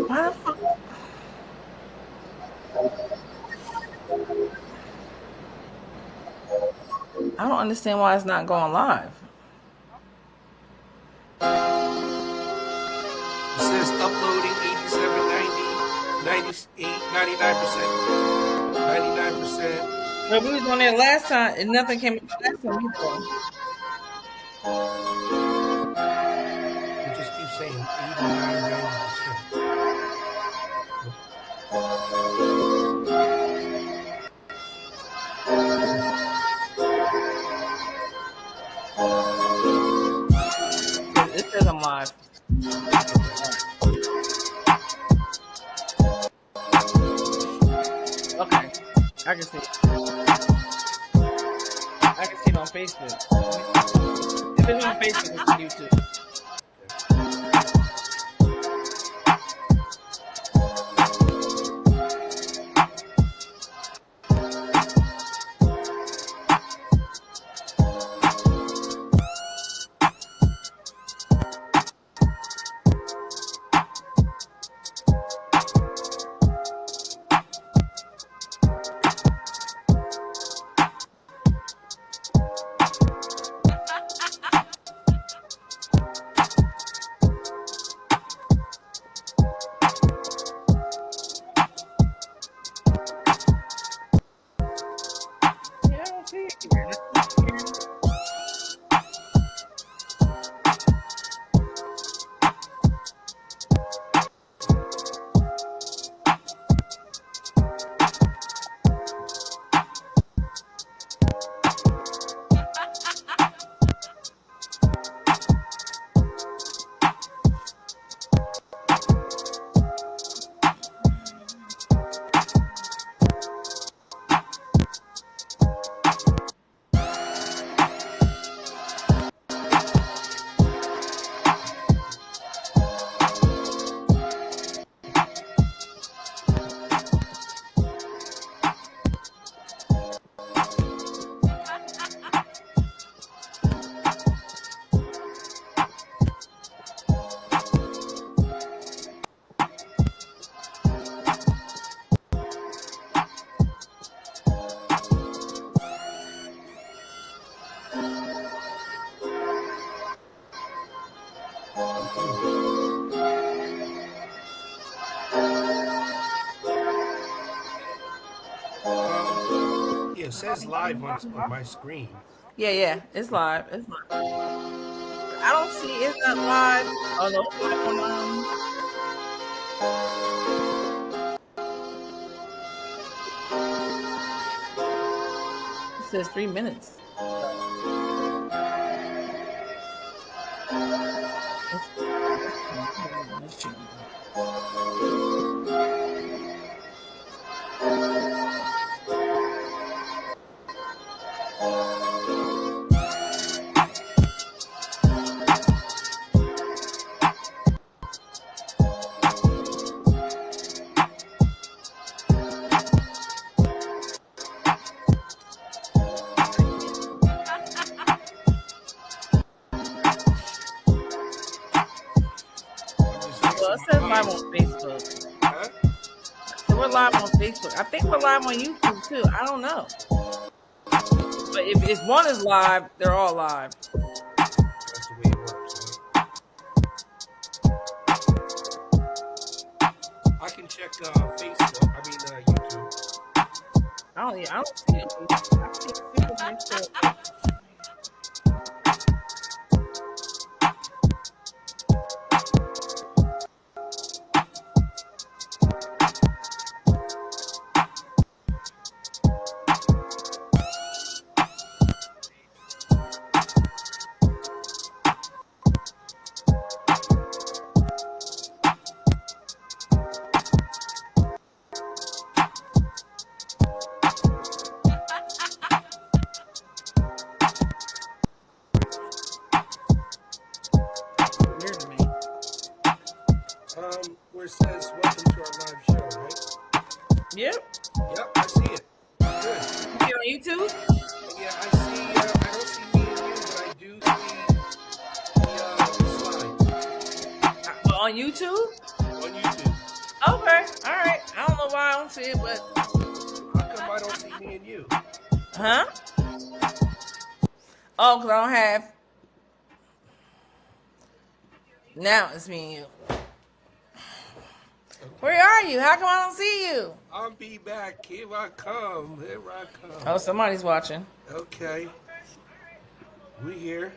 Why the fuck? I don't understand why it's not going live. It says uploading 87, 90, 98, 99%. 99%. But we was on there last time and nothing came up last time either. It just keeps saying 89, 90%. It says I'm live. Okay. I can see it. I can see it on Facebook. If it's on Facebook, it's on YouTube. Yeah, I don't see it here. Yeah, it says live on my screen. Yeah, it's live. It's live. I don't see it's not live. Oh no, it's live on. It says 3 minutes. Well, it says live on Facebook. Huh? So we're live on Facebook. I think we're live on YouTube too. I don't know. But if one is live, they're all live. That's the way it works. Right? I can check Facebook. I mean YouTube. I don't see it. I see people next to it. where it says "Welcome to our live show," right? Yep. Yep, I see it. Good. You see it on YouTube? Yeah, I see. I don't see me and you, but I do see the slides On YouTube? on YouTube. Okay. All right. I don't know why I don't see it, but How come I don't see me and you? huh? Oh, because I don't have. Now it's me and you. Okay. Where are you? How come I don't see you? I'll be back. Here I come. Here I Oh, come. somebody's watching. Okay. We here.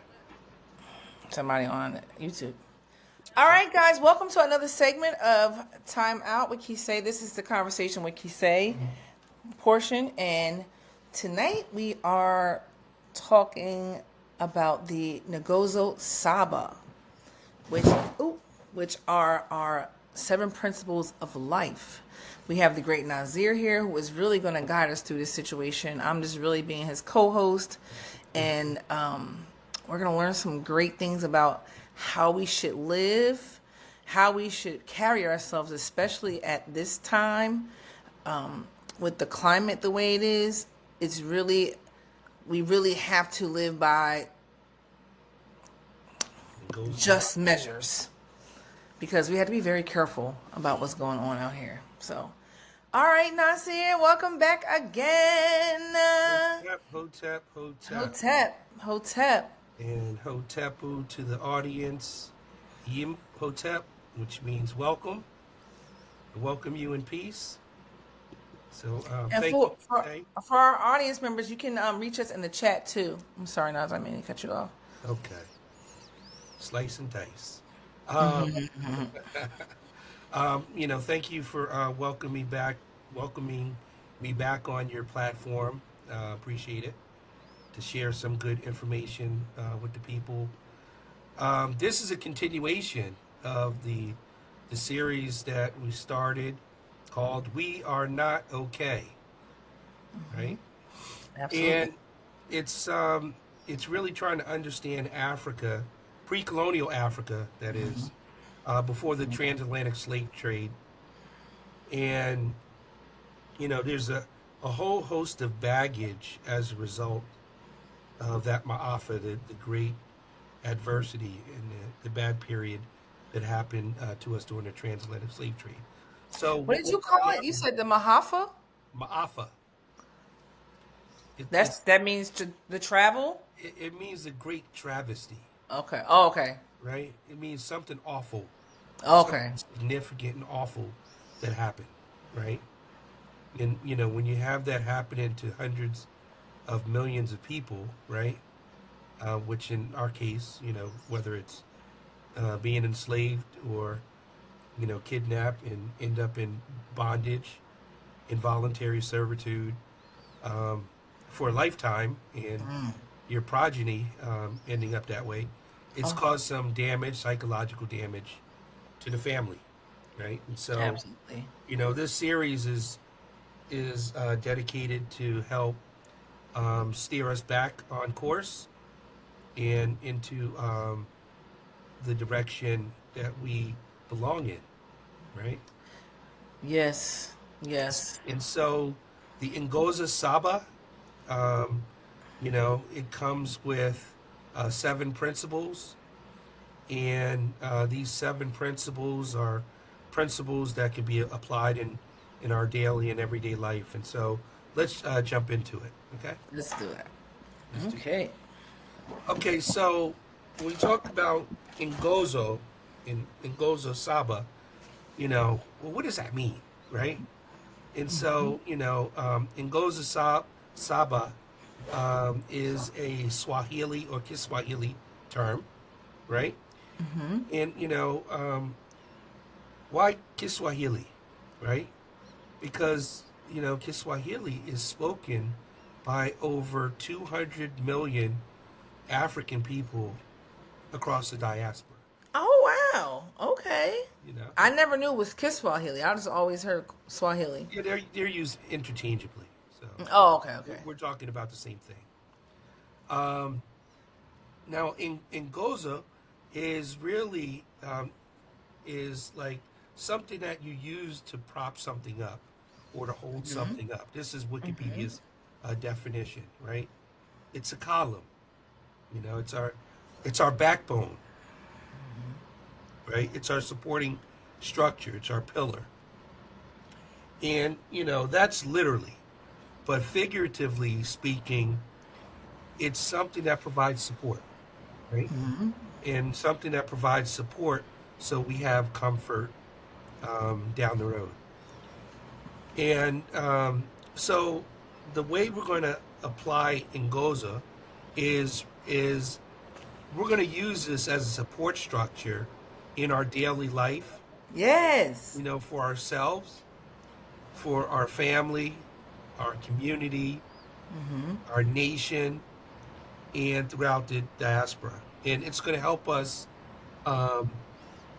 Somebody on YouTube. All right, guys, welcome to another segment of Time Out with Kyseé. This is the conversation with Kyseé portion, and tonight we are talking about the Ngozo Saba, which are our 7 principles of life. We have the great Nasiyr here, who is really going to guide us through this situation. I'm just really being his co-host, and we're going to learn some great things about how we should live, how we should carry ourselves, especially at this time, with the climate the way it is. We really have to live by just measures, because we have to be very careful about what's going on out here. So, all right, Nasiyr, welcome back again. Hotep, Hotep. Hotep, Hotep. And Hotepu to the audience. Yim Hotep, which means welcome. I welcome you in peace. So And thank for, you. for, Okay. for our audience members, you can reach us in the chat too. I'm sorry, Nas, I mean to cut you off. Okay. Slice and dice. Thank you for welcoming me back on your platform. Appreciate it. To share some good information with the people. This is a continuation of the series that we started called "We Are Not Okay," right? Absolutely. And it's really trying to understand Africa, pre-colonial Africa, that is, before the transatlantic slave trade. And there's a whole host of baggage as a result of that Ma'afa, the great adversity and the bad period that happened to us during the transatlantic slave trade. So What did you call it? You said the Mahafa? Ma'afa. That means the travel? It means a great travesty, Okay. Oh, okay. right? It means something awful, Okay. something significant and awful that happened, right? And when you have that happening to hundreds of millions of people, right? Which in our case, whether it's being enslaved or, kidnapped and end up in bondage, involuntary servitude for a lifetime, and your progeny ending up that way, it's caused some damage, psychological damage to the family, right? And so, Absolutely. this series is dedicated to help steer us back on course and into the direction that we belong in, right? Yes. Yes. And so the Ngozo Saba, it comes with 7 principles, and these 7 principles are principles that can be applied in our daily and everyday life. And so let's jump into it, okay? Let's do it. Okay. Okay, so when we talk about Ngozo, Ngozo Saba, well, what does that mean, right? And so, Ngozo Saba is a Swahili or Kiswahili term, right? And, why Kiswahili, right? Because, Kiswahili is spoken by over 200 million African people across the diaspora. Oh, wow. Okay. You know, I never knew it was Kiswahili. I just always heard Swahili. yeah, they're used interchangeably. So Oh, okay, okay. we're talking about the same thing. Now, in Ngozo is really is like something that you use to prop something up or to hold something up. This is Wikipedia's definition, right? It's a column. It's our backbone, right? It's our supporting structure. It's our pillar. And, that's literally. But figuratively speaking, it's something that provides support, right? And something that provides support so we have comfort down the road. And so the way we're going to apply Ngozo is we're going to use this as a support structure in our daily life, Yes. for ourselves, for our family, our community, our nation, and throughout the diaspora. And it's going to help us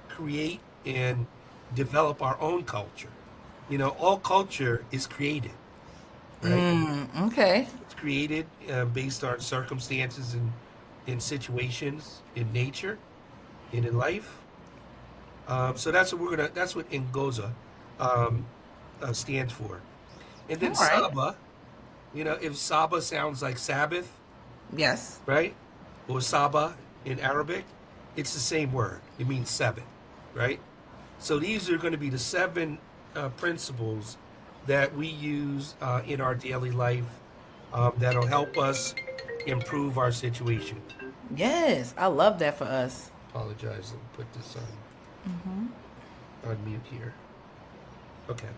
create and develop our own culture. All culture is created, right? Okay. It's created based on circumstances and in situations in nature and in life. So that's what that's what Ngozo stands for. And then All right. Saba, if Saba sounds like Sabbath, Yes. right? Or Saba in Arabic, it's the same word. It means seven, right? So these are going to be the seven principles that we use in our daily life that'll help us improve our situation. Yes. I love that for us. Apologize. Let me put this on mute here. Okay.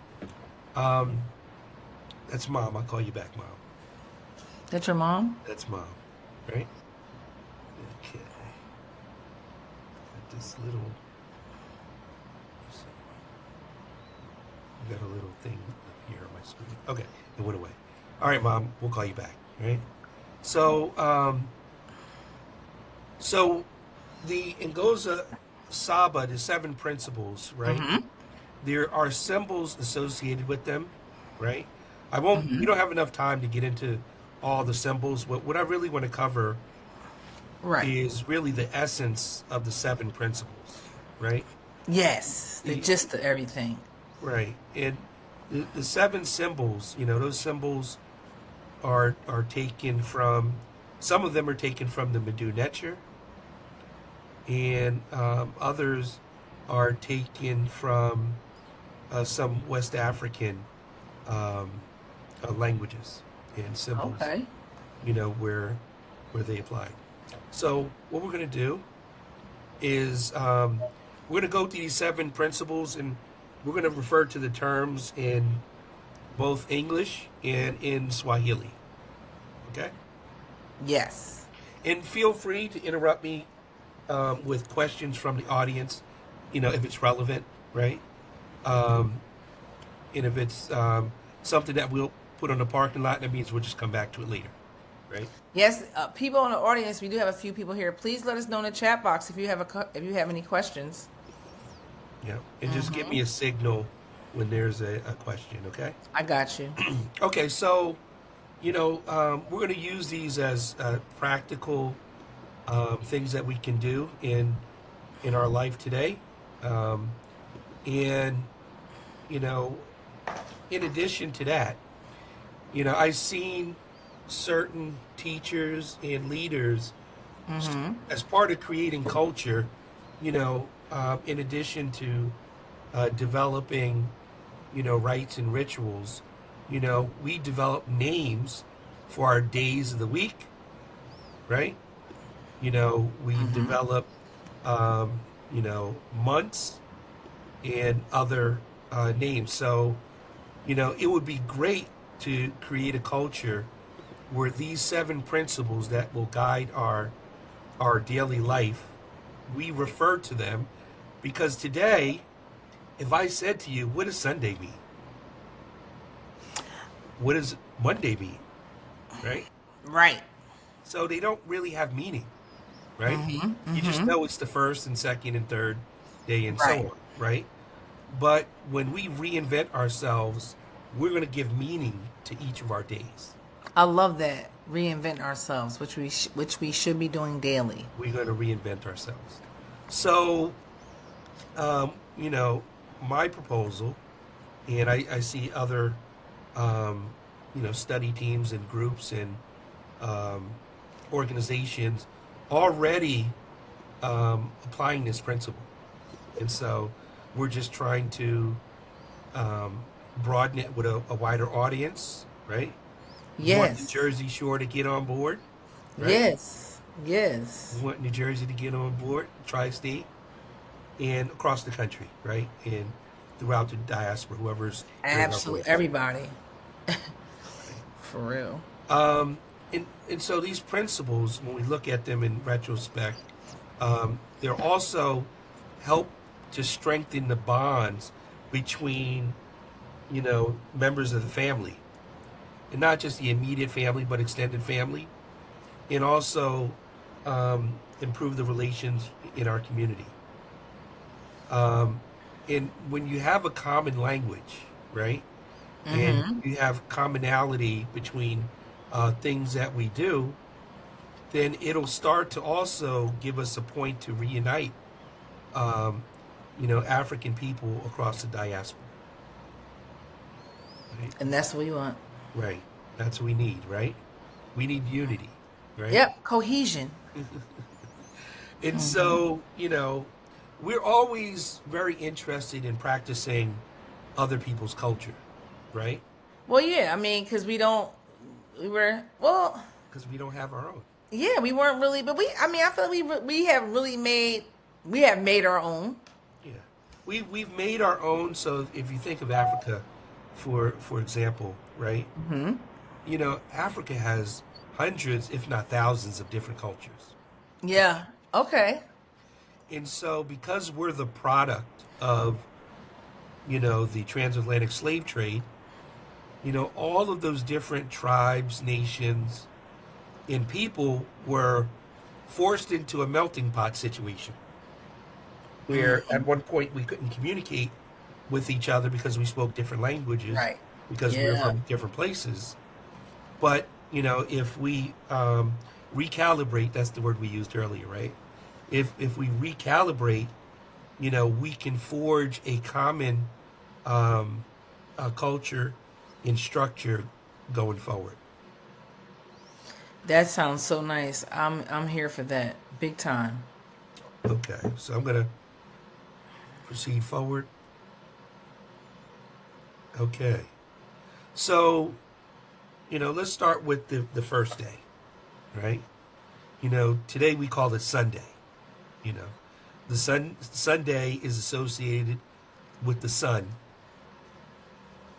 That's Mom. I'll call you back, Mom. That's your mom? That's Mom, right? Okay. Got this little. I got a little thing up here on my screen. Okay, it went away. All right, Mom. We'll call you back. Right. So, so the Ngozo Saba, the seven principles, right? There are symbols associated with them, right? I won't. We don't have enough time to get into all the symbols. But what I really want to cover Right. is really the essence of the seven principles, right? Yes. The gist of everything. Right. And the seven symbols, those symbols are taken from. Some of them are taken from the Medu Neter, and others are taken from some West African languages and symbols. Okay. Where they applied. So what we're going to do is we're going to go through these seven principles, and we're going to refer to the terms in both English and in Swahili. Okay? Yes. And feel free to interrupt me with questions from the audience, if it's relevant, right? And if it's something that we'll put on the parking lot, that means we'll just come back to it later, right? Yes, people in the audience, we do have a few people here. Please let us know in the chat box if you have any questions. Yeah. And just give me a signal when there's a question, okay? I got you. Okay, so, we're going to use these as practical things that we can do in our life today. And, in addition to that, I've seen certain teachers and leaders as part of creating culture, in addition to developing, rites and rituals, we develop names for our days of the week, right? We develop, months and other names. So, it would be great to create a culture where these seven principles that will guide our daily life, we refer to them, because today, if I said to you, what does Sunday mean? What does Monday mean? Right? Right. So they don't really have meaning, right? You just know it's the first and second and third day and so on, right? But when we reinvent ourselves, we're going to give meaning to each of our days. I love that. Reinvent ourselves, which we should be doing daily. We're going to reinvent ourselves. So, my proposal, and I see other, um, study teams and groups and um, organizations already applying this principle. And so we're just trying to um, broaden it with a wider audience, right? We want the Yes. Jersey Shore to get on board, right? Yes. We Yes. want New Jersey to get on board, tri-state, and across the country, right? And throughout the diaspora, whoever's hearing our Absolutely. voice, Everybody. right? For real. Um, and so these principles, when we look at them in retrospect, they're also help to strengthen the bonds between, members of the family, and not just the immediate family, but extended family, and also improve the relations in our community. Um, and when you have a common language, right, and Mm-hmm. you have commonality between things that we do, then it'll start to also give us a point to reunite, um, African people across the diaspora. Right? And that's what we want. Right. That's what we need, right? We need unity, right? Yep. Cohesion. And Mm-hmm. so, we're always very interested in practicing other people's culture, right? Well, yeah. I mean, because we were, well, Because we don't have our own. yeah, we weren't really, but I mean, I feel like we have really we have made our own. Yeah. We've made our own. So if you think of Africa, for example, right? Mm-hmm. Africa has hundreds, if not thousands, of different cultures, Yeah. Okay. and so because we're the product of the transatlantic slave trade, all of those different tribes, nations, and people were forced into a melting pot situation where Mm. at one point we couldn't communicate with each other because we spoke different languages, Right. because we were Yeah. from different places. But if we recalibrate, that's the word we used earlier, right? If we recalibrate, we can forge a common um, culture and structure going forward. That sounds so nice. I'm here for that. Big time. Okay, so I'm gonna proceed forward. Okay, so let's start with the first day, right? Today we call it Sunday. You know, the Sunday is associated with the sun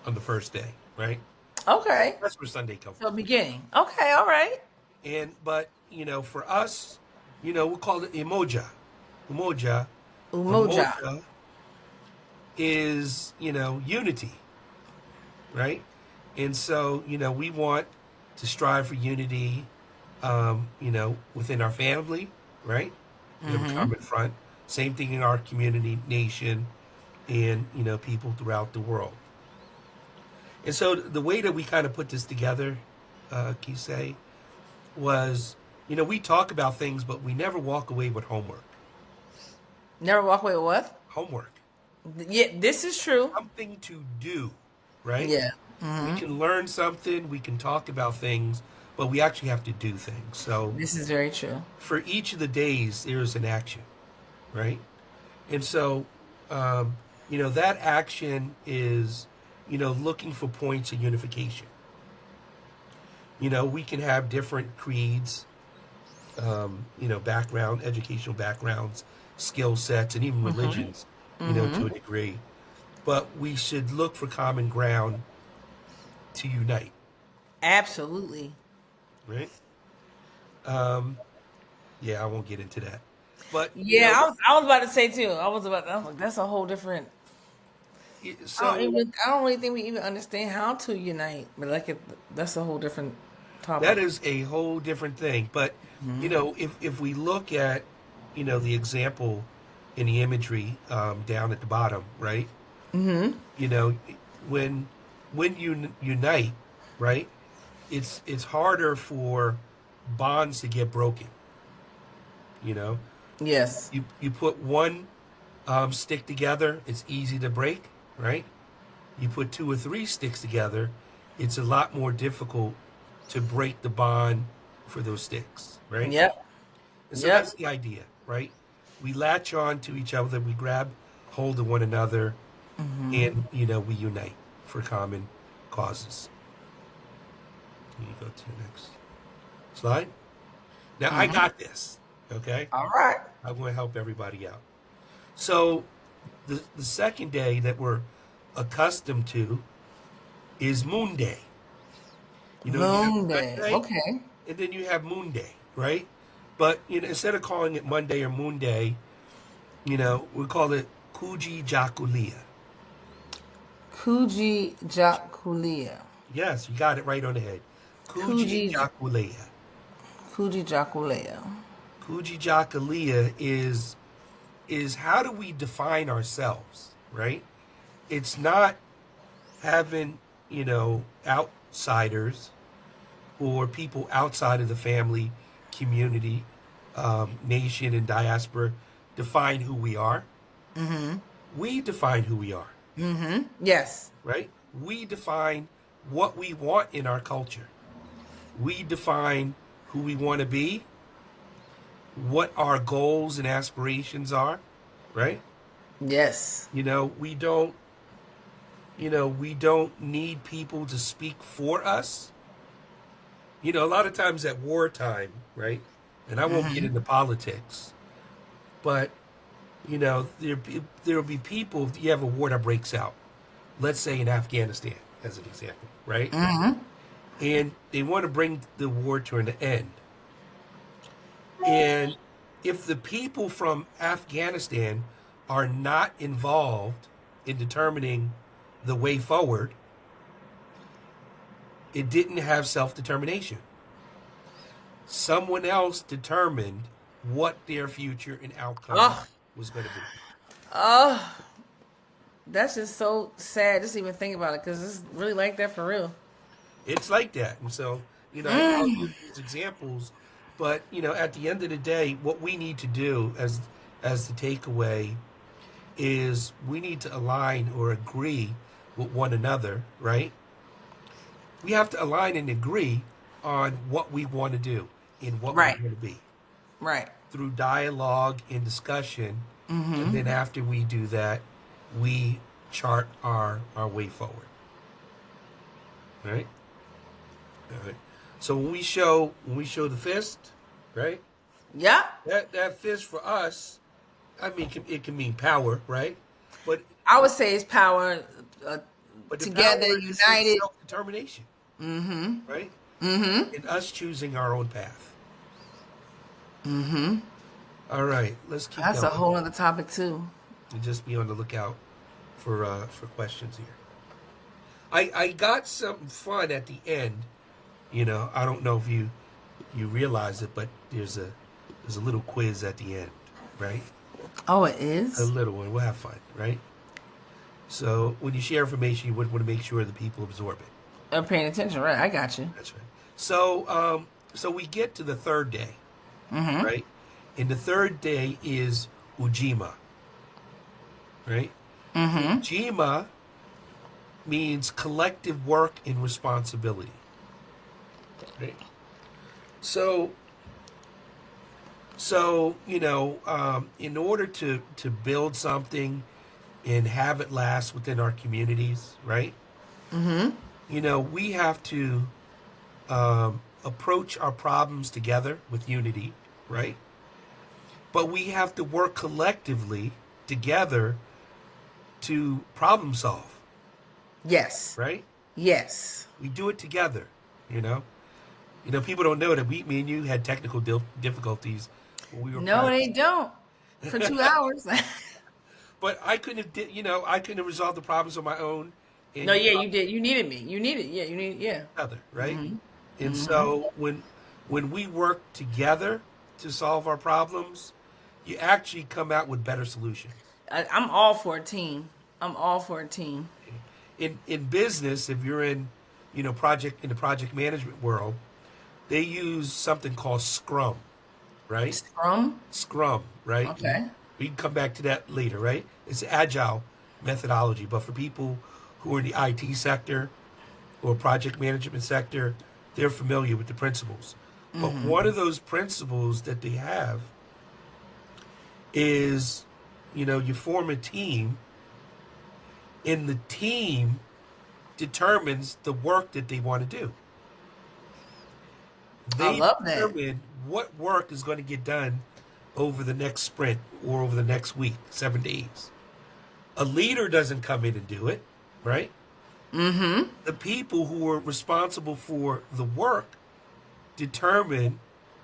on the first day, right? Okay. That's where Sunday comes So from. beginning. Okay. All right. And but for us, we call it emoja. Umoja. Umoja. Umoja is unity, right? And so we want to strive for unity, within our family, right? We have a Mm-hmm. common front. Same thing in our community, nation, and people throughout the world. And so the way that we kind of put this together, Kyseé, was we talk about things, but we never walk away with homework. Never walk away with what? Homework, Yeah, this is true. something to do, right? Yeah. We Mm-hmm. can learn something, we can talk about things, but we actually have to do things. So This is very true. for each of the days, there is an action, right? And so, that action is, looking for points of unification. We can have different creeds, background, educational backgrounds, skill sets, and even Mm-hmm. religions, Mm-hmm. to a degree. But we should look for common ground to unite, Absolutely. right? Um, yeah, I won't get into that. But, Yeah, I was about to say too. I was like, that's a whole different. so I don't really think we even understand how to unite. But that's a whole different that topic. is a whole different thing. But, Mm-hmm. if we look at, the example in the imagery down at the bottom, right? Mm-hmm. You know, when you unite, right? It's harder for bonds to get broken. You know, Yes. you put one stick together, it's easy to break, right? You put 2 or 3 sticks together, it's a lot more difficult to break the bond for those sticks, right? Yep. And so Yep. that's the idea, right? We latch on to each other, we grab hold of one another, and we unite for common causes. Can you go to the next slide? Now I got this, okay? All right. I'm going to help everybody out. So the second day that we're accustomed to is Moon Day. You have Moon Sun day. Day, Okay. and then you have Moon Day, right? But instead of calling it Monday or Moon Day, we call it Kuji Jakulia. Kuji Jakulia. Yes, you got it right on the head. Kuji Kuji Jakulia. Kuji Jakulia. Kuji Jakulia is how do we define ourselves, right? It's not having, outsiders or people outside of the family, community, nation, and diaspora define who we are. We define who we are, Yes. right? We define what we want in our culture. We define who we want to be, what our goals and aspirations are, right? Yes. We don't need people to speak for us. A lot of times at wartime, right? And I won't get into politics, but there'll be people. If you have a war that breaks out, let's say in Afghanistan, as an example, right? And they want to bring the war to an end. And if the people from Afghanistan are not involved in determining the way forward, it didn't have self-determination. Someone else determined what their future and outcome Oh, was going to be. oh, that's just so sad. Just even think about it, because it's really like that for real. It's like that. And so, I'll use these examples, but, at the end of the day, what we need to do as the takeaway is we need to align or agree with one another, right? We have to align and agree on what we want to do and what Right. we want to be Right. through dialogue and discussion. And then after we do that, we chart our way forward. Right? All right. So when we show the fist, right? Yeah. That fist for us, I mean, it can mean power, right? But I would say it's power, but the together, power is united. self-determination, right? And us choosing our own path. All right, let's keep That's going. a whole other topic too. And just be on the lookout for questions here. I got something fun at the end. I don't know if you realize it, but there's a little quiz at the end, right? Oh, it A is? little one. We'll have fun, right? So when you share information, you would want to make sure the people absorb it. I'm paying attention, right? I got you. That's right. So we get to the third day, right? And the third day is Ujima, right? Ujima means collective work and responsibility, right? So in order to build something and have it last within our communities, right? We have to approach our problems together with unity, right? But we have to work collectively together to problem solve, Yes. right? Yes. We do it together, people don't know that me and you had technical difficulties when we were No, practicing. they don't. For 2 hours. But I couldn't have resolved the problems on my own. And No, yeah, you did. You needed me. You needed, yeah. Together, right? And so when we work together to solve our problems, you actually come out with better solutions. I'm all for a team. I'm all for a team. In business, if you're in the project management world, they use something called Scrum, right? Scrum? Scrum, right? Okay. We can come back to that later, right? It's agile methodology, but for people who are in the IT sector or project management sector, they're familiar with the principles. But one of those principles that they have is, you form a team, and the team determines the work that they want to do. I They love that. determine what work is going to get done over the next sprint or over the next week, 7 days. A leader doesn't come in and do it, right? The people who are responsible for the work determine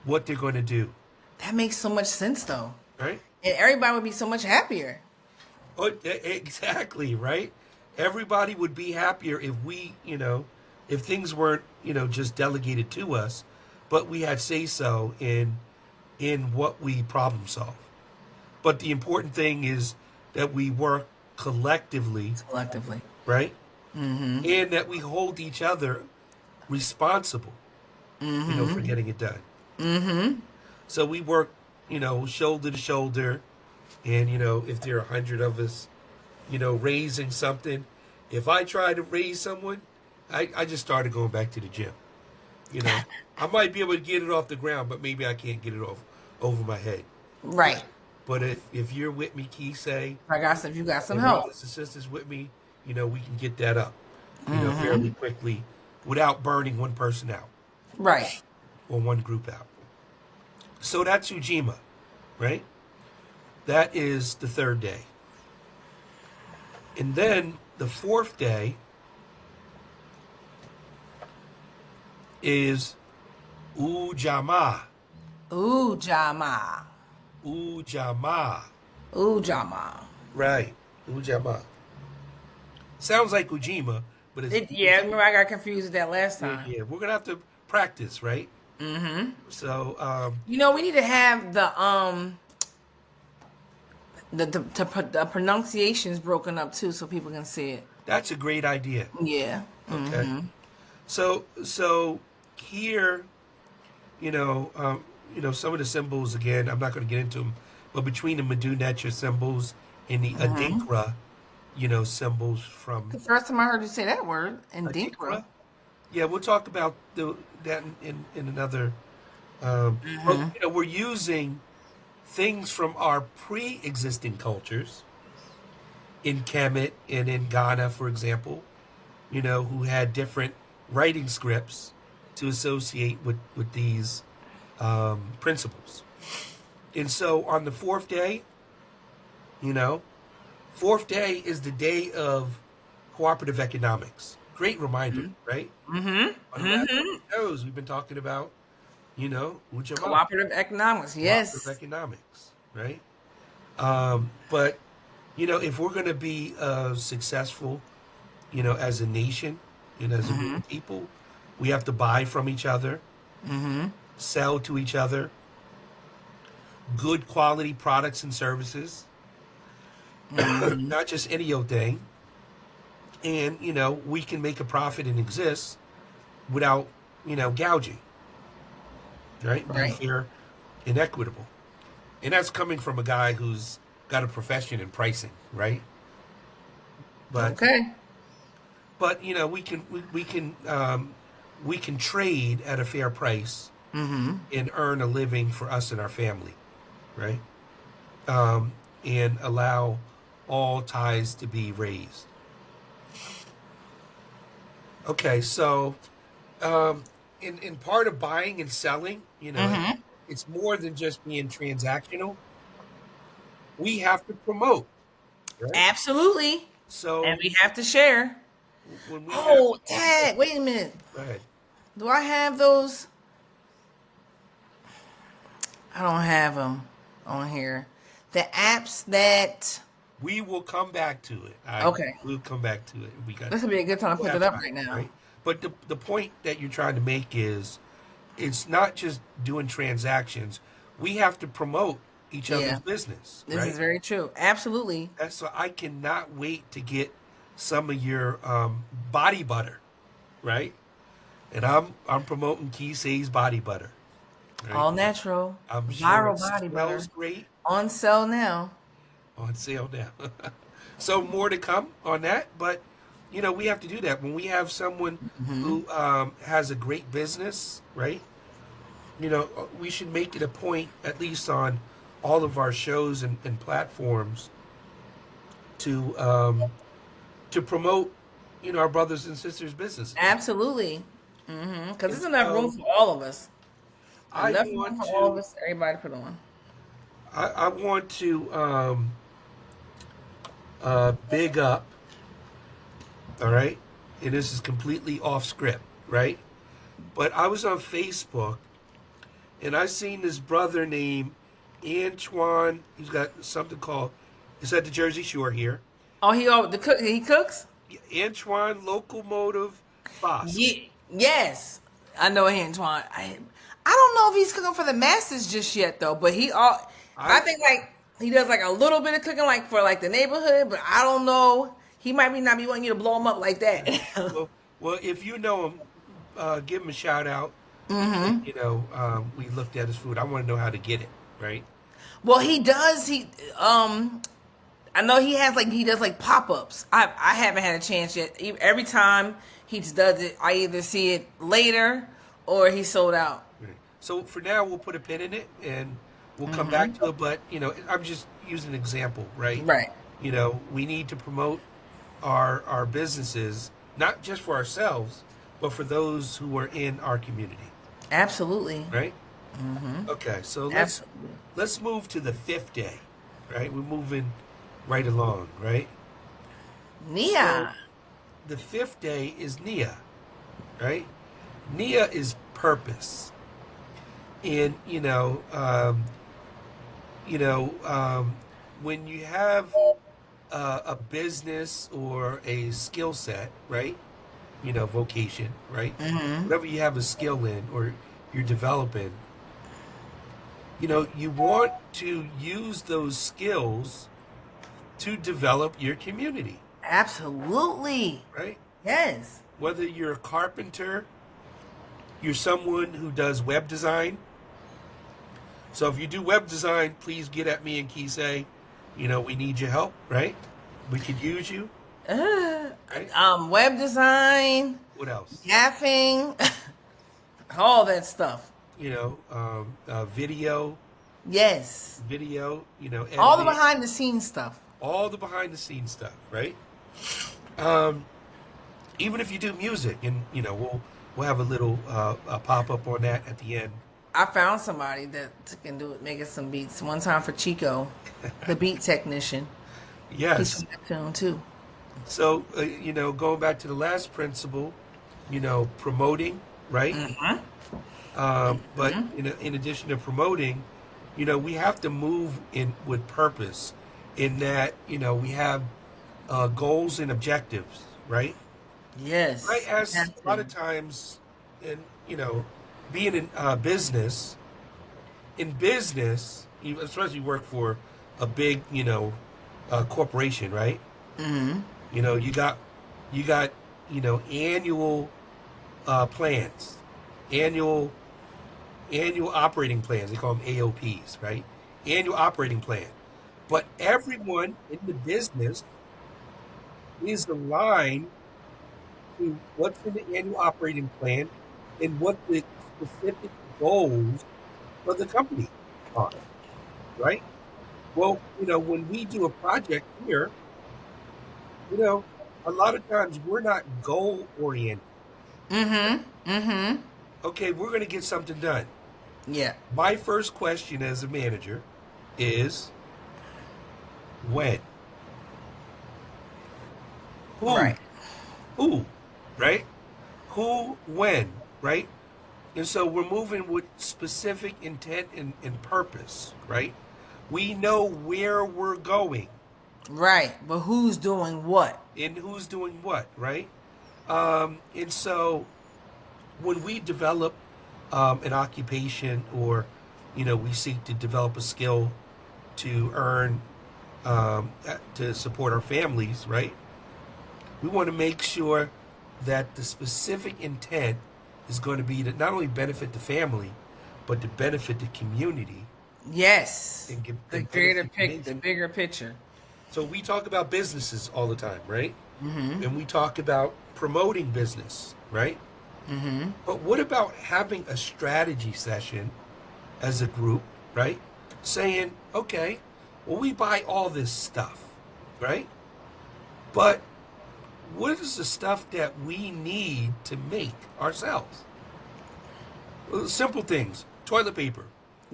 what they're going to do, That makes so much sense, though. right? And everybody would be so much happier. Oh, exactly, right? Everybody would be happier if if things weren't, just delegated to us, but we had say so in what we problem solve. But the important thing is that we work collectively, Collectively. right? And that we hold each other responsible, for getting it done. So we work, shoulder to shoulder. And, if there are 100 of us, raising something, if I try to raise someone, I just started going back to the gym. I might be able to get it off the ground, but maybe I can't get it off over my head. Right. But if you're with me, Kyseé, If you got some and help. brothers and sisters with me, we can get that up, fairly quickly without burning one person out Right. or one group out. So that's Ujima, right? That is the third day. And then the fourth day is Ujamaa. Ujama. Ujamaa. Ujama. Right. Ujamaa. Sounds like Ujima, but it's Yeah, remember I got confused with that last time. yeah. We're gonna have to practice, right? So We need to have the pronunciations broken up too, so people can see it. that's a great idea. Yeah. Okay. So here, some of the symbols again. I'm not going to get into them, but between the Medu Neter symbols and the Adinkra, symbols from The first time I heard you say that word, in Adinkra. Dinkra. Yeah, we'll talk about that in another. But, we're using things from our pre-existing cultures in Kemet and in Ghana, for example, who had different writing scripts to associate with these principles. And so on the fourth day, fourth day is the day of cooperative economics. Great reminder, right? On the last shows, we've been talking about, Ujamaa. Cooperative economics. Yes. Cooperative economics, right? But if we're going to be successful, as a nation and as a group of people, we have to buy from each other, sell to each other, good quality products and services, not just any old thing. And we can make a profit and exist without gouging, right? Be Right. fair and equitable. And that's coming from a guy who's got a profession in pricing, right? But Okay. we can trade at a fair price and earn a living for us and our family, right? And allow all ties to be raised. Okay, so in part of buying and selling, it's more than just being transactional. We have to promote, right? Absolutely. So And we have to share. when we Oh, Dad, wait a minute. go ahead. Do I have those? I don't have them on here. The apps that. We will come back to it. Okay. We'll come back to it. We got This would be a good time to put we'll it have up right time, now. right? But the point that you're trying to make is it's not just doing transactions. We have to promote each Yeah. other's business, This right? is very true. Absolutely. That's so I cannot wait to get some of your body butter, right? And I'm promoting Kyseé's body butter. Right? All natural. I'm sure Viral it body butter. smells great. On sale now. on sale now. So more to come on that, but we have to do that when we have someone who has a great business, right? We should make it a point, at least on all of our shows and platforms, to promote, our brothers and sisters' businesses. Absolutely. Because And there's enough room so for all of us. I Enough room want for all of to, us. Everybody put on. I want to big up, all right? And this is completely off script, right? But I was on Facebook and I seen this brother named Antoine. He's got something called, it's at the Jersey Shore here. Oh, he cooks. Antoine Locomotive Fosk. Yeah, yes, I know Antoine. I don't know if he's cooking for the masses just yet though, but I think like he does like a little bit of cooking like for like the neighborhood, but I don't know. He might not be wanting you to blow him up like that. Well, if you know him, give him a shout out. We looked at his food. I want to know how to get it, right? Well, he does. I know he does like pop ups. I haven't had a chance yet. Every time he does it, I either see it later or he's sold out. Right. So for now, we'll put a pin in it and we'll come back to it. But I'm just using an example, right? Right. We need to promote our businesses, not just for ourselves, but for those who are in our community. Absolutely. Right. Okay, so let's move to the 5th day. Right, we're moving right along. Right. Nia. So the 5th day is Nia. Right. Nia is purpose. And when you have a business or a skill set, right? Vocation, right? Whatever you have a skill in or you're developing, you want to use those skills to develop your community, Absolutely. right? Yes. Whether you're a carpenter, you're someone who does web design. So if you do web design, please get at me and Kyseé. We need your help, right? We could use you. Right? Web design, What else? gaffing, all that stuff. Video, Yes. editing, All the behind the scenes stuff. all the behind the scenes stuff, right? Even if you do music, and we'll have a little pop up on that at the end. I found somebody that can do it, making some beats. One time for Chico, the beat technician. He's Yes. from Neptune too. So going back to the last principle, promoting, right? But in addition to promoting, we have to move in with purpose. In that, we have goals and objectives, right? Yes. Right, as a lot of times, in being in business, especially you work for a big corporation, right? You got annual plans, annual operating plans. They call them AOPs, right? Annual operating plan. But everyone in the business is aligned to what's in the annual operating plan and what the specific goals for the company are, right? Well, when we do a project here, a lot of times we're not goal oriented. Okay, we're going to get something done. Yeah. My first question as a manager is when? Who? Right. Who? Right? Who, when? Right? And so we're moving with specific intent and purpose, right? We know where we're going. Right. But who's doing what? And who's doing what, right? And so when we develop an occupation or, we seek to develop a skill to earn, to support our families, right? We want to make sure that the specific intent is going to be to not only benefit the family, but to benefit the community. Yes. And The bigger picture. So we talk about businesses all the time, right? And we talk about promoting business, right? But what about having a strategy session as a group, right? Saying, okay, well, we buy all this stuff, right? But what is the stuff that we need to make ourselves? Well, simple things. Toilet paper.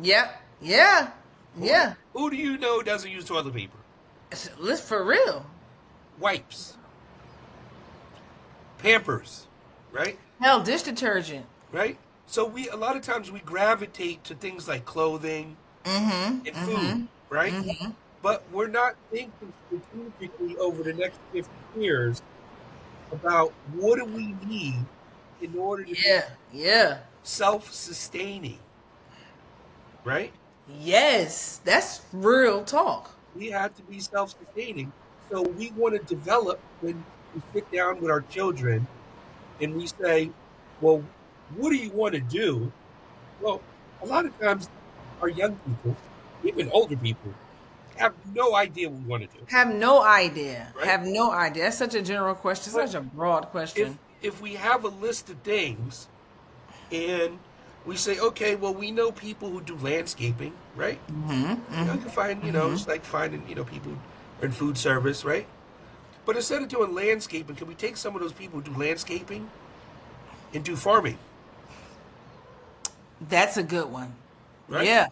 Yep. Yeah. Who, Yeah. who do you know doesn't use toilet paper? Let's for real. Wipes. Pampers, right? Hell, dish detergent. Right? So we a lot of times we gravitate to things like clothing and food, right? But we're not thinking strategically over the next 50 years about what do we need in order to be Yeah. Yeah. self-sustaining, right? Yes. That's real talk. We have to be self-sustaining. So we want to develop when we sit down with our children and we say, well, what do you want to do? Well, a lot of times our young people, even older people, have no idea what we want to do, Have no idea. right? Have no idea. That's such a general question. But Such a broad if question. if we have a list of things and we say, okay, well, we know people who do landscaping, right? You can find, it's like finding, people who are in food service, right? But instead of doing landscaping, can we take some of those people who do landscaping and do farming, That's a good one. right? Yeah.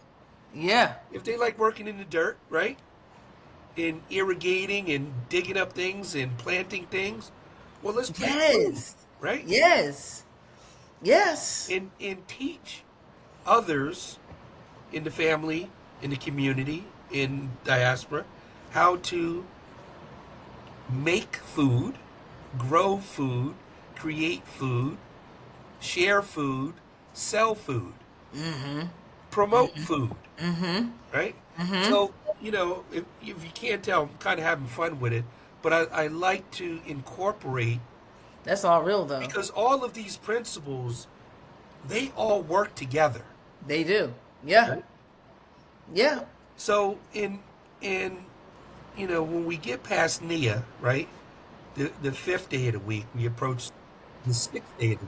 Yeah. If they like working in the dirt, right? And irrigating and digging up things and planting things, well, let's plant food, Yes. right? Yes. Yes. And teach others in the family, in the community, in diaspora, how to make food, grow food, create food, share food, sell food, promote food, right? So, if you can't tell, I'm kind of having fun with it, but I like to incorporate, That's all real though. because all of these principles, they all work together. They do. Yeah. Right? Yeah. So when we get past Nia, right, the fifth day of the week, we approach the sixth day of the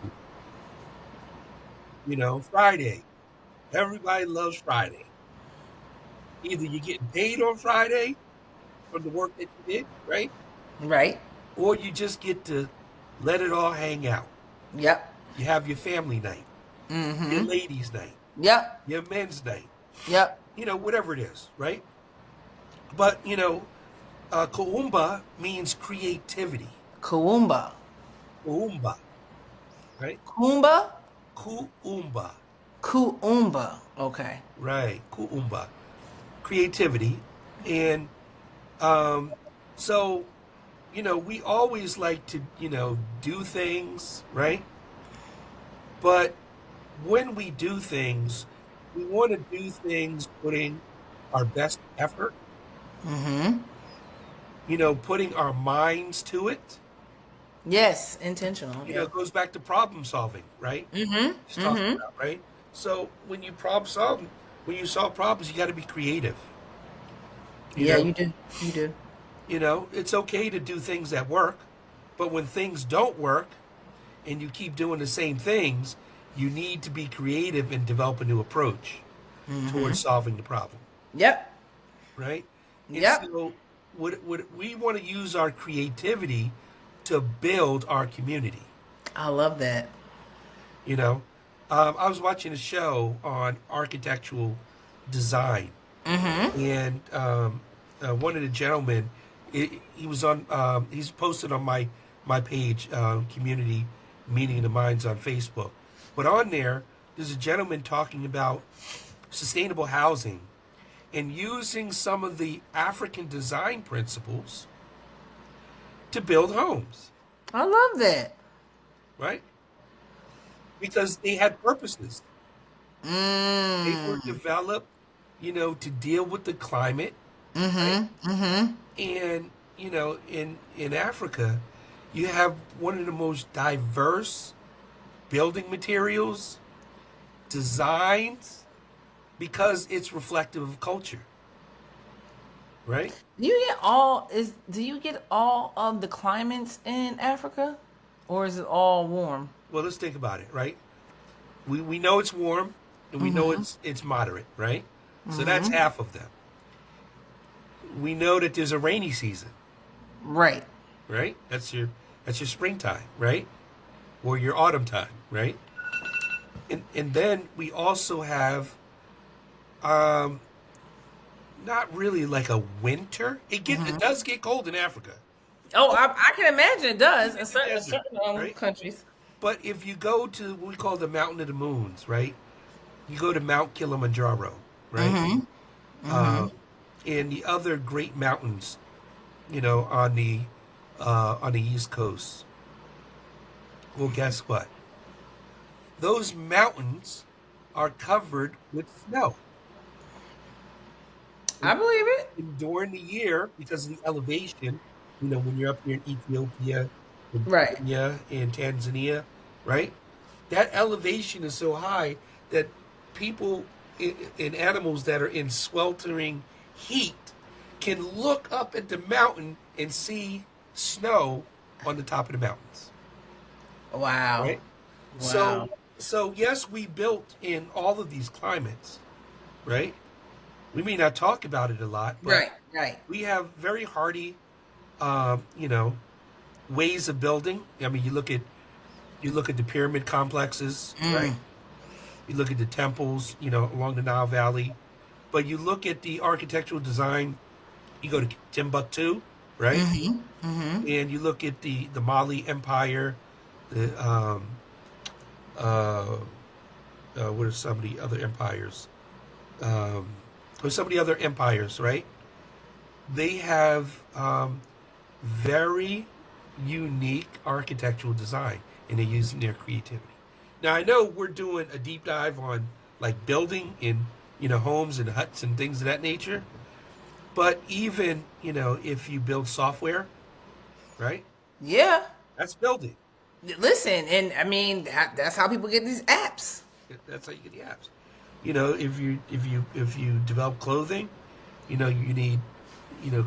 week. Friday. Everybody loves Friday. Either you're getting paid on Friday from the work that you did, right? Right. Or you just get to let it all hang out. Yep. You have your family night, your ladies' night, Yep. your men's night, Yep. whatever it is, right? But, Kuumba means creativity. Kuumba. Kuumba, right? Kumba? Kuumba, Kuumba. Okay. right? Kuumba, creativity. And so, we always like to, do things, right? But when we do things, we want to do things putting our best effort, putting our minds to it. Yes. Intentional. Yep. It goes back to problem solving, right? Just talking about, right? So when you solve problems, you got to be creative. Yeah, know? you do. You do. It's okay to do things that work, but when things don't work and you keep doing the same things, you need to be creative and develop a new approach towards solving the problem, Yep. right? And Yep. so we want to use our creativity to build our community. I love that. I was watching a show on architectural design, and one of the gentlemen, he was on. He's posted on my page, Community Meeting of the Minds on Facebook. But on there's a gentleman talking about sustainable housing and using some of the African design principles to build homes, I love that. right? Because they had purposes. They were developed, to deal with the climate. Right? And, in Africa, you have one of the most diverse building materials, designs, because it's reflective of culture. right? Do you get all of the climates in Africa, or is it all warm? Well, let's think about it, right? We know it's warm and we know it's moderate, right? So that's half of them. We know that there's a rainy season, Right. right? That's your springtime, right? Or your autumn time, right? And then we also have um not really like a winter. It does get cold in Africa. Oh, I can imagine it does in In the desert, certain right? countries. But if you go to what we call the Mountain of the Moons, right? You go to Mount Kilimanjaro, right? Uh, and the other great mountains, on the East Coast. Well, guess what? Those mountains are covered with snow. I believe it. And during the year, because of the elevation, when you're up here in Ethiopia, in Right. Kenya, in Tanzania, right? That elevation is so high that people and animals that are in sweltering heat can look up at the mountain and see snow on the top of the mountains, Wow. right? So, Wow. so yes, we built in all of these climates, right? We may not talk about it a lot, but Right. Right. we have very hardy, um, you know, ways of building. I mean, you look at the pyramid complexes, right? You look at the temples, along the Nile Valley, but you look at the architectural design. You go to Timbuktu, right? And you look at the Mali Empire, the uh, what are some of the other empires? Um, or some of the other empires, right? They have very unique architectural design, and they're using their creativity. Now, I know we're doing a deep dive on like building in homes and huts and things of that nature, but even if you build software, right? Yeah. That's building. Listen, and I mean that's how people get these apps. That's how you get the apps. If you develop clothing, you need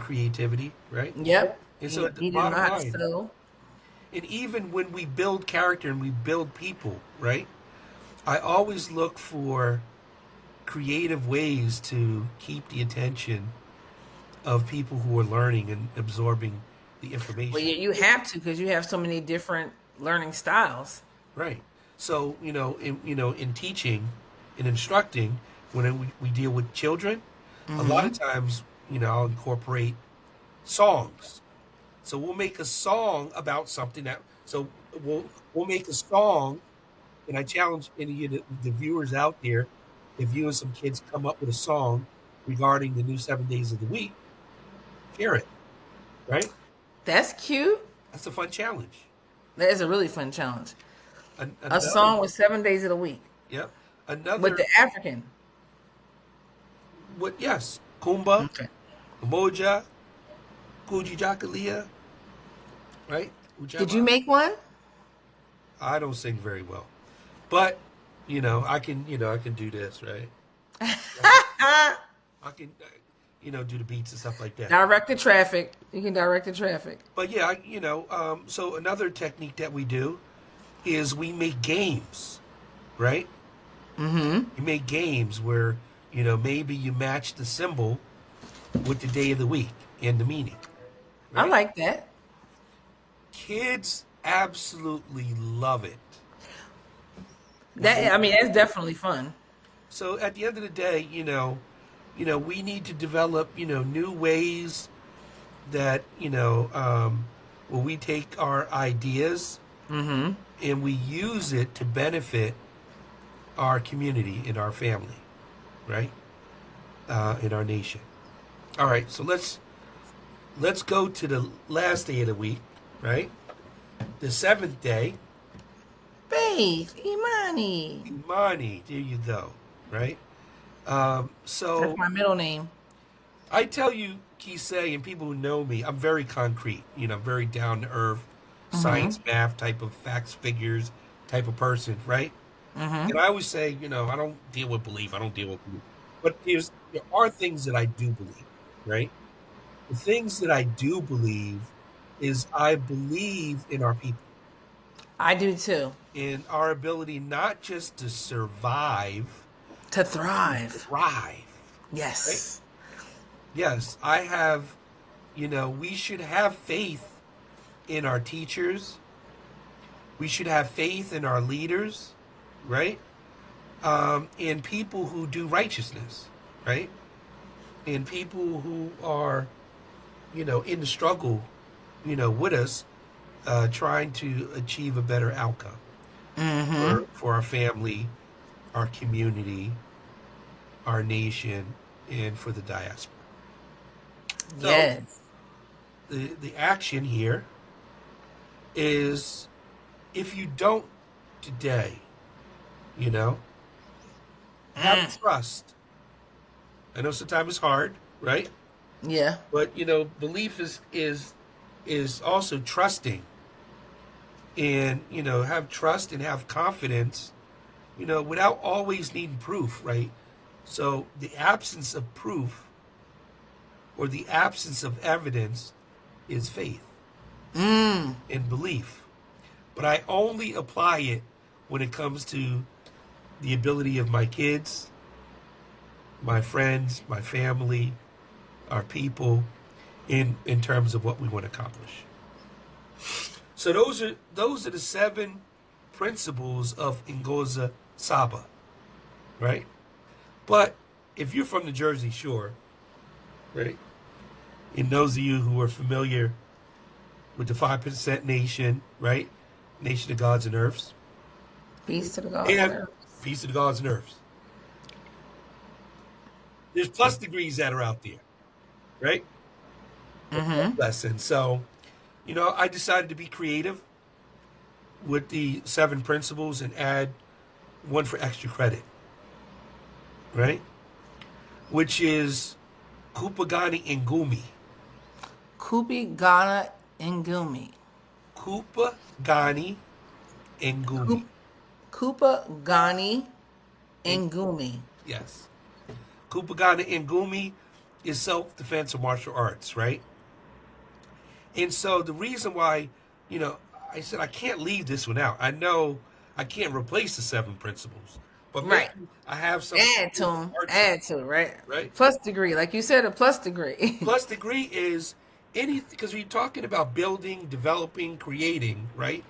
creativity, right? Yep. And so You at the need to know bottom how to line, sew. and even when we build character and we build people, right? I always look for creative ways to keep the attention of people who are learning and absorbing the Well, information. you have to because you have so many different learning styles. Right. So, in teaching and instructing, when we deal with children, a lot of times, I'll incorporate songs. So we'll make a song about something so we'll make a song, and I challenge any of the viewers out there, if you and some kids come up with a song regarding the new 7 days of the week, share it, right? That's cute. That's a fun challenge. That is a really fun challenge. A Another, song with 7 days of the week yep. with Another, the African. yes, Kumba, Okay. Umoja, Kujijakalia, right? Did you Ujama. make one? I don't sing very well, but I can do this, right? I can, I can do the beats and stuff like that. Direct the traffic. You can direct the traffic. But yeah, so another technique that we do is we make games, right? You make games where maybe you match the symbol with the day of the week and the meaning, I right? like that. Kids absolutely love it. When That they I mean, that's definitely fun. So at the end of the day, we need to develop new ways that where we take our ideas and we use it to benefit our community and our family, right? In our nation. All right, so let's go to the last day of the week, right? The seventh day, Faith, Imani. Imani. There you go, right? That's So my middle name. I tell you, Kyseé, and people who know me, I'm very concrete. I'm very down to earth, science, math type of facts, figures type of person, right? And I always say, I don't deal with belief. I don't deal with belief. But there are things that I do believe, right? the things that I do believe is I believe in our people, I do too. in our ability not just to survive, To but to thrive. thrive, right? Yes. Yes, I have, we should have faith in our teachers. We should have faith in our leaders, right? In people who do righteousness, right? In people who are, in the struggle, with us, trying to achieve a better outcome for our family, our community, our nation, and for the diaspora. So Yes. the action here is, if you don't today, you know, have trust. I know sometimes it's hard, right? Yeah. But belief is also trusting, and have trust and have confidence, without always needing proof, right? So the absence of proof or the absence of evidence is faith and belief. But I only apply it when it comes to the ability of my kids, my friends, my family, our people, in terms of what we want to accomplish. So those are the 7 principles of Ngozo Saba, right? But if you're from the Jersey Shore, right, and those of you who are familiar with the 5% nation, right, nation of gods and earths, Peace to the gods and and earth. peace of the gods and earths. There's plus degrees that are out there, right? Lesson. So, I decided to be creative with the 7 principles and add one for extra credit, right? Which is Kupagani Ngumi. Kupi Ghana Ngumi. Kupagani Ngumi. Kupa Gani Ngumi. Yes. Kupagani Ngumi is self-defense or martial arts, right? And so the reason why, I said I can't leave this one out. I know I can't replace the 7 principles, but maybe Right. I have some Add to them. Add to it, right? right? Plus degree. Like you said, a plus degree. Plus degree is because we're talking about building, developing, creating, right?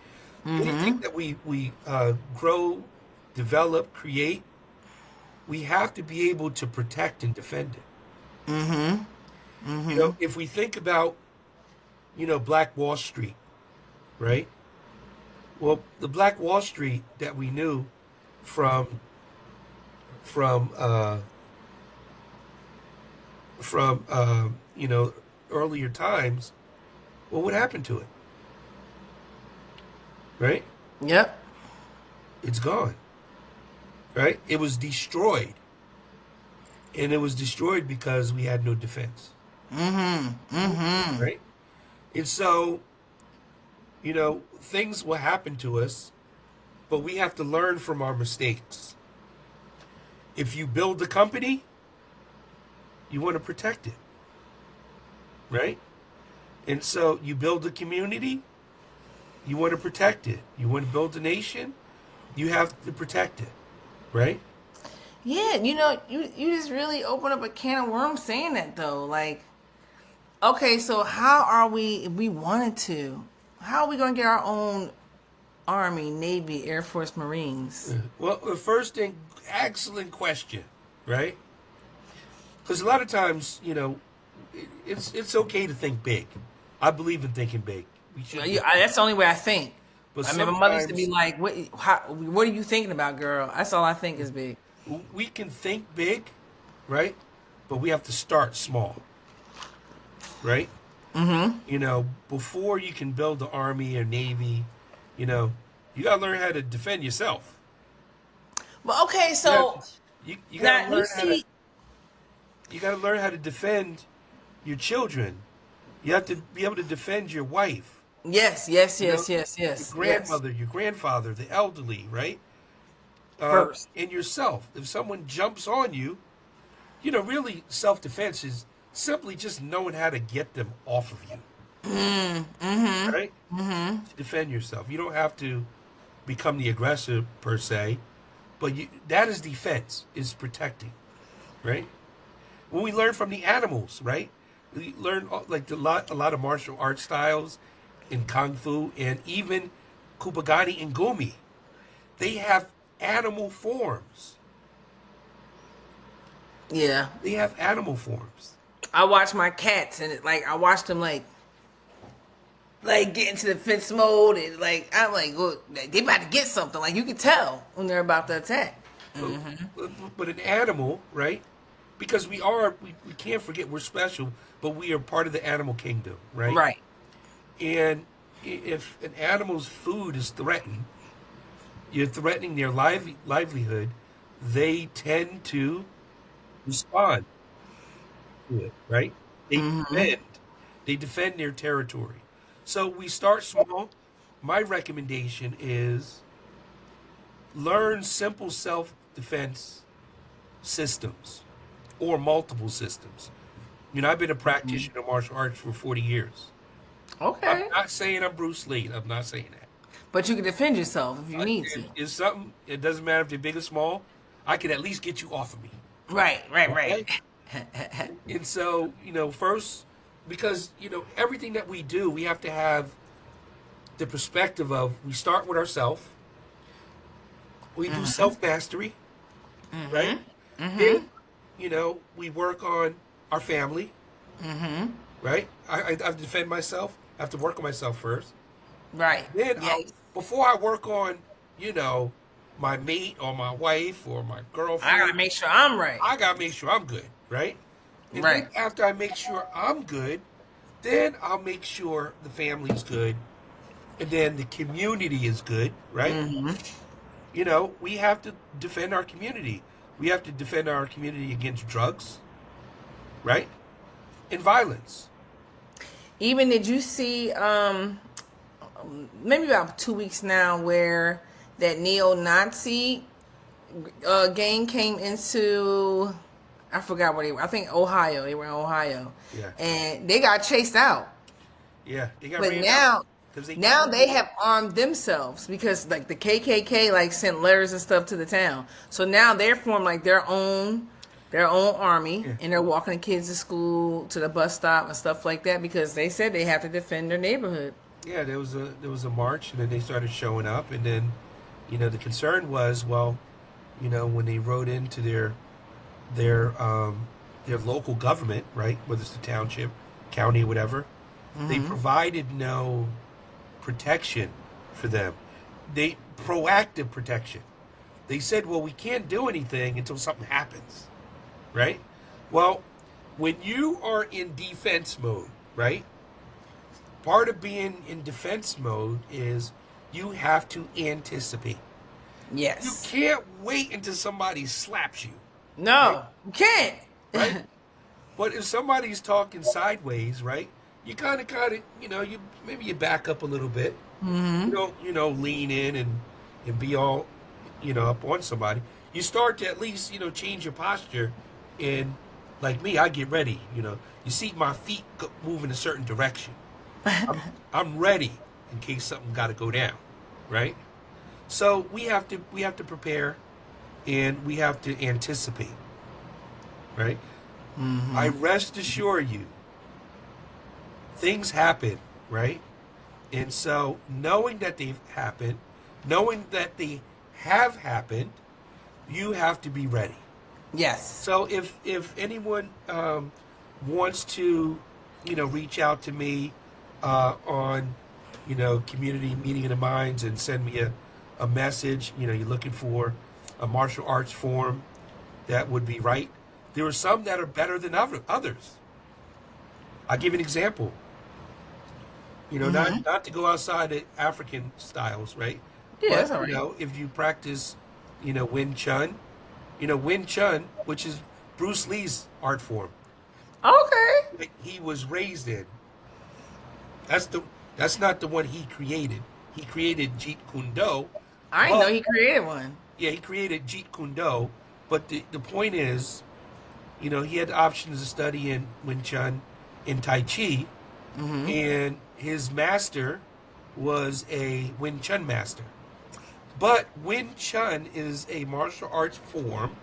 Anything that we grow, develop, create, we have to be able to protect and defend it. If we think about, Black Wall Street, right? Well, the Black Wall Street that we knew from from uh, earlier times, well, what happened to it? Right? Yep. It's gone. Right? It was destroyed. And it was destroyed because we had no defense. Right? And so, things will happen to us, but we have to learn from our mistakes. If you build a company, you want to protect it. Right? And so you build a community, you want to protect it. You want to build a nation, you have to protect it. Right? Yeah, you just really open up a can of worms saying that though. Like, okay, so how are we, if we wanted to, how are we going to get our own Army, Navy, Air Force, Marines? Well, the first thing, excellent question, right? Because a lot of times, it's okay to think big. I believe in thinking big. We should. That's the only way I think. But I mean, my mother used to be sometimes like, what are you thinking about, girl? That's all I think is big. we can think big, right? But we have to start small, right? Before you can build the Army or Navy, you got to learn how to defend yourself. Well, okay, so You now you see, got to learn how to defend your children. You have to be able to defend your wife, yes, your yes. grandmother, your grandfather, the elderly, right? First. And yourself. If someone jumps on you, really self-defense is simply just knowing how to get them off of you, right? To defend yourself. You don't have to become the aggressor per se, but that is defense, is protecting, right? When we learn from the animals, right? We learn like a lot of martial art styles in kung fu and even kubagani and gumi. They have animal forms. Yeah. They have animal forms. I watch my cats and I watch them get into defense mode and I'm like, look, they about to get something. Like you can tell when they're about to attack. But an animal, right? Because we can't forget we're special, but we are part of the animal kingdom, right? Right. And if an animal's food is threatened, you're threatening their livelihood, they tend to respond to it, right? They defend their territory. So we start small. My recommendation is learn simple self-defense systems or multiple systems. I've been a practitioner of martial arts for 40 years. Okay. I'm not saying I'm Bruce Lee. I'm not saying that. But you can defend yourself if you need to. It's something, it doesn't matter if they're big or small. I can at least get you off of me. Right. Okay? And so, first, because, everything that we do, we have to have the perspective of we start with ourselves. We do self-mastery, right? Then, we work on our family, right? I defend myself. I have to work on myself first. Right. Then, Yes. before I work on, my mate or my wife or my girlfriend, I gotta make sure I'm right. I gotta make sure I'm good, right? And Right. then after I make sure I'm good, then I'll make sure the family's good, and then the community is good, right? We have to defend our community. We have to defend our community against drugs, right? And violence. Even did you see maybe about 2 weeks now where that neo-Nazi gang came into, I forgot where they were. I think Ohio. They were in Ohio. Yeah. And they got chased out. Yeah, they got But ran now, out 'cause now they have armed themselves because the KKK sent letters and stuff to the town. So now they're formed their own army, and they're walking the kids to school, to the bus stop and stuff like that because they said they have to defend their neighborhood. Yeah, there was a march, and then they started showing up, and then, the concern was, well, when they rode into their local government, right, whether it's the township, county, whatever, they provided no protection for them. Proactive protection. They said, well, we can't do anything until something happens, right? Well, when you are in defense mode, right? Part of being in defense mode is you have to anticipate. Yes. You can't wait until somebody slaps you. No, you can't. Right? But if somebody's talking sideways, right? You kind of, you back up a little bit. You don't, lean in and be all, up on somebody. You start to at least, change your posture. And like me, I get ready. You see my feet move in a certain direction. I'm ready in case something got to go down, right? So we have to prepare, and we have to anticipate, right? I rest assure you, things happen, right? And so knowing that they've happened, knowing that they have happened, you have to be ready. Yes. So if anyone wants to, reach out to me on, community meeting of the minds and send me a message, you're looking for a martial arts form that would be right. There are some that are better than others. I'll give you an example. Not to go outside the African styles, right? Yeah, But, that's all right. if you practice, Wing Chun, Wing Chun, which is Bruce Lee's art form, Okay. that he was raised in. That's not the one he created. He created Jeet Kune Do. I didn't know he created one. Yeah, he created Jeet Kune Do. But the point is, he had the options to study in Wing Chun in Tai Chi, and his master was a Wing Chun master. But Wing Chun is a martial arts form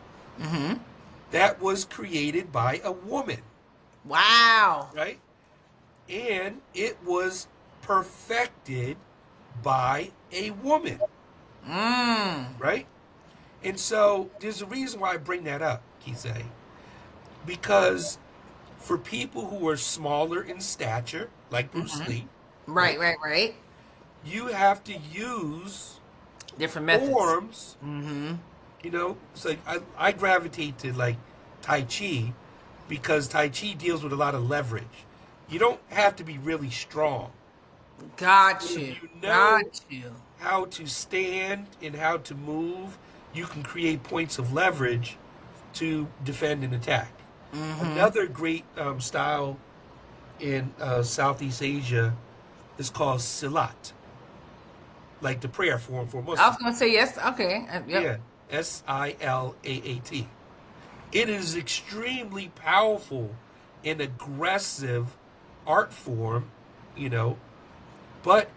that was created by a woman, Wow. right? And it was perfected by a woman, right? And so there's a reason why I bring that up, Kyseé, because for people who are smaller in stature, like Bruce Lee, Right, right. you have to use Different methods. forms. It's like I gravitate to like Tai Chi because Tai Chi deals with a lot of leverage. You don't have to be really strong. Got If you. you know Got you. how to stand and how to move, you can create points of leverage to defend and attack. Another great style in Southeast Asia is called Silat, like the prayer form for I was Muslims. gonna say yes. Okay. Yep. Yeah, Silaat. It is extremely powerful and aggressive art form, you know. But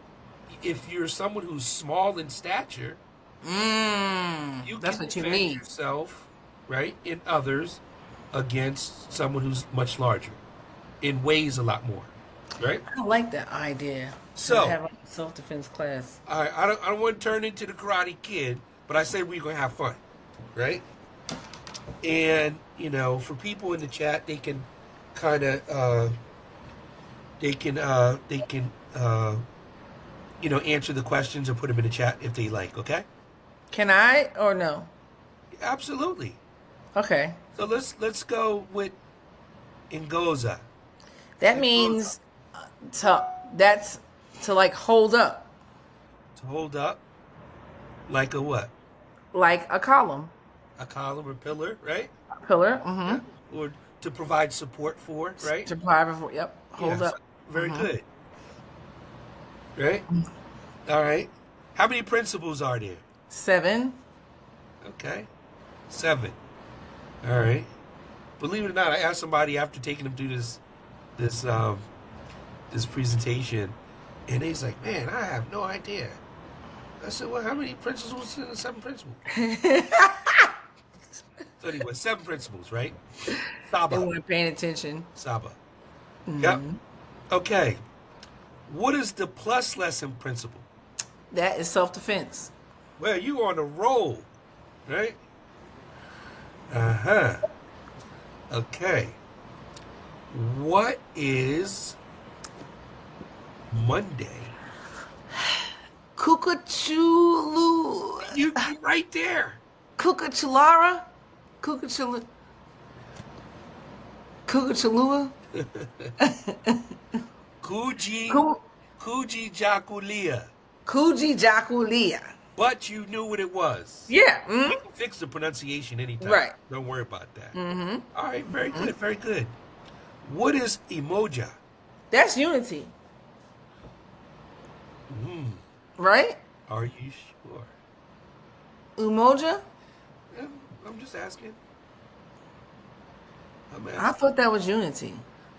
if you're someone who's small in stature, you That's can what you defend need. yourself, right, and others against someone who's much larger and weighs a lot more, right? I like that idea. So- To have a self-defense class. All right, I don't want to turn into the Karate Kid, but I said we're gonna have fun, right? And for people in the chat, they can kind of answer the questions or put them in the chat if they like. Okay? Can I or no? Absolutely. Okay. So let's go with Ngoza. That means that's to like hold up, To hold up, like a what? like a column, A column or pillar, right? a pillar. Or to provide support for, right? To provide for. Yep. Hold Yeah, up. Very good. Right? All right. How many principles are there? 7. Okay. 7. All right. Believe it or not, I asked somebody after taking them through this presentation, and he's like, "Man, I have no idea." I said, "Well, how many principles in the 7 principles?" So anyway, 7 principles, right? They Saba. weren't paying attention. Saba. Yep. Okay. What is the plus lesson principle? That is self-defense. Well, you on a roll, right? Uh-huh. Okay. What is Monday? Kukachulu. You right there. Kukachulara? Kukachalua? Kuji Ku- Jakulia. Kuji Jakulia. But you knew what it was. Yeah. You can fix the pronunciation anytime. Right. Don't worry about that. All right, very good, very good. What is emoja? That's unity. Right? Are you sure? Umoja? Yeah, I'm just asking. I thought that was unity.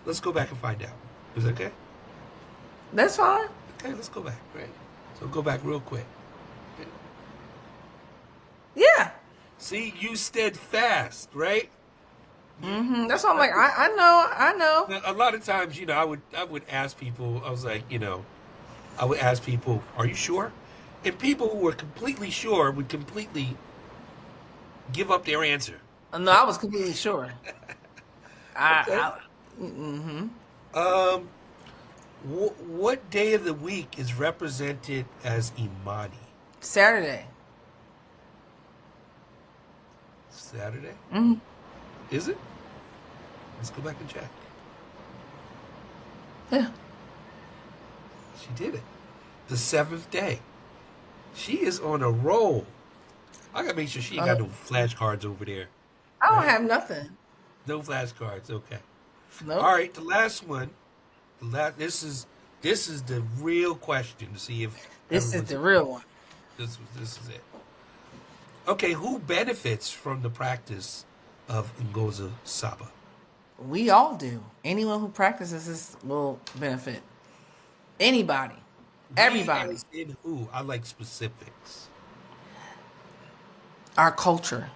Let's go back and find out. Is that okay? That's fine. Okay, let's go back, right? So go back real quick. Okay. Yeah. See, you steadfast, right? That's why I'm like, I know. Now, a lot of times, I would ask people, I was like, I would ask people, are you sure? And people who were completely sure would completely give up their answer. No, I was completely sure. What day of the week is represented as Imani? Saturday. Saturday? Is it? Let's go back and check. Yeah. She did it. The 7th day. She is on a roll. I gotta make sure she ain't got no flashcards over there. I don't have nothing. No flashcards. Okay. Nope. All right. The last one. This is the real question to see if This is everyone's- the real one. This is it. Okay. Who benefits from the practice of Ngozo Saba? We all do. Anyone who practices this will benefit. Anybody. We Everybody. as in who? I like specifics. Our culture.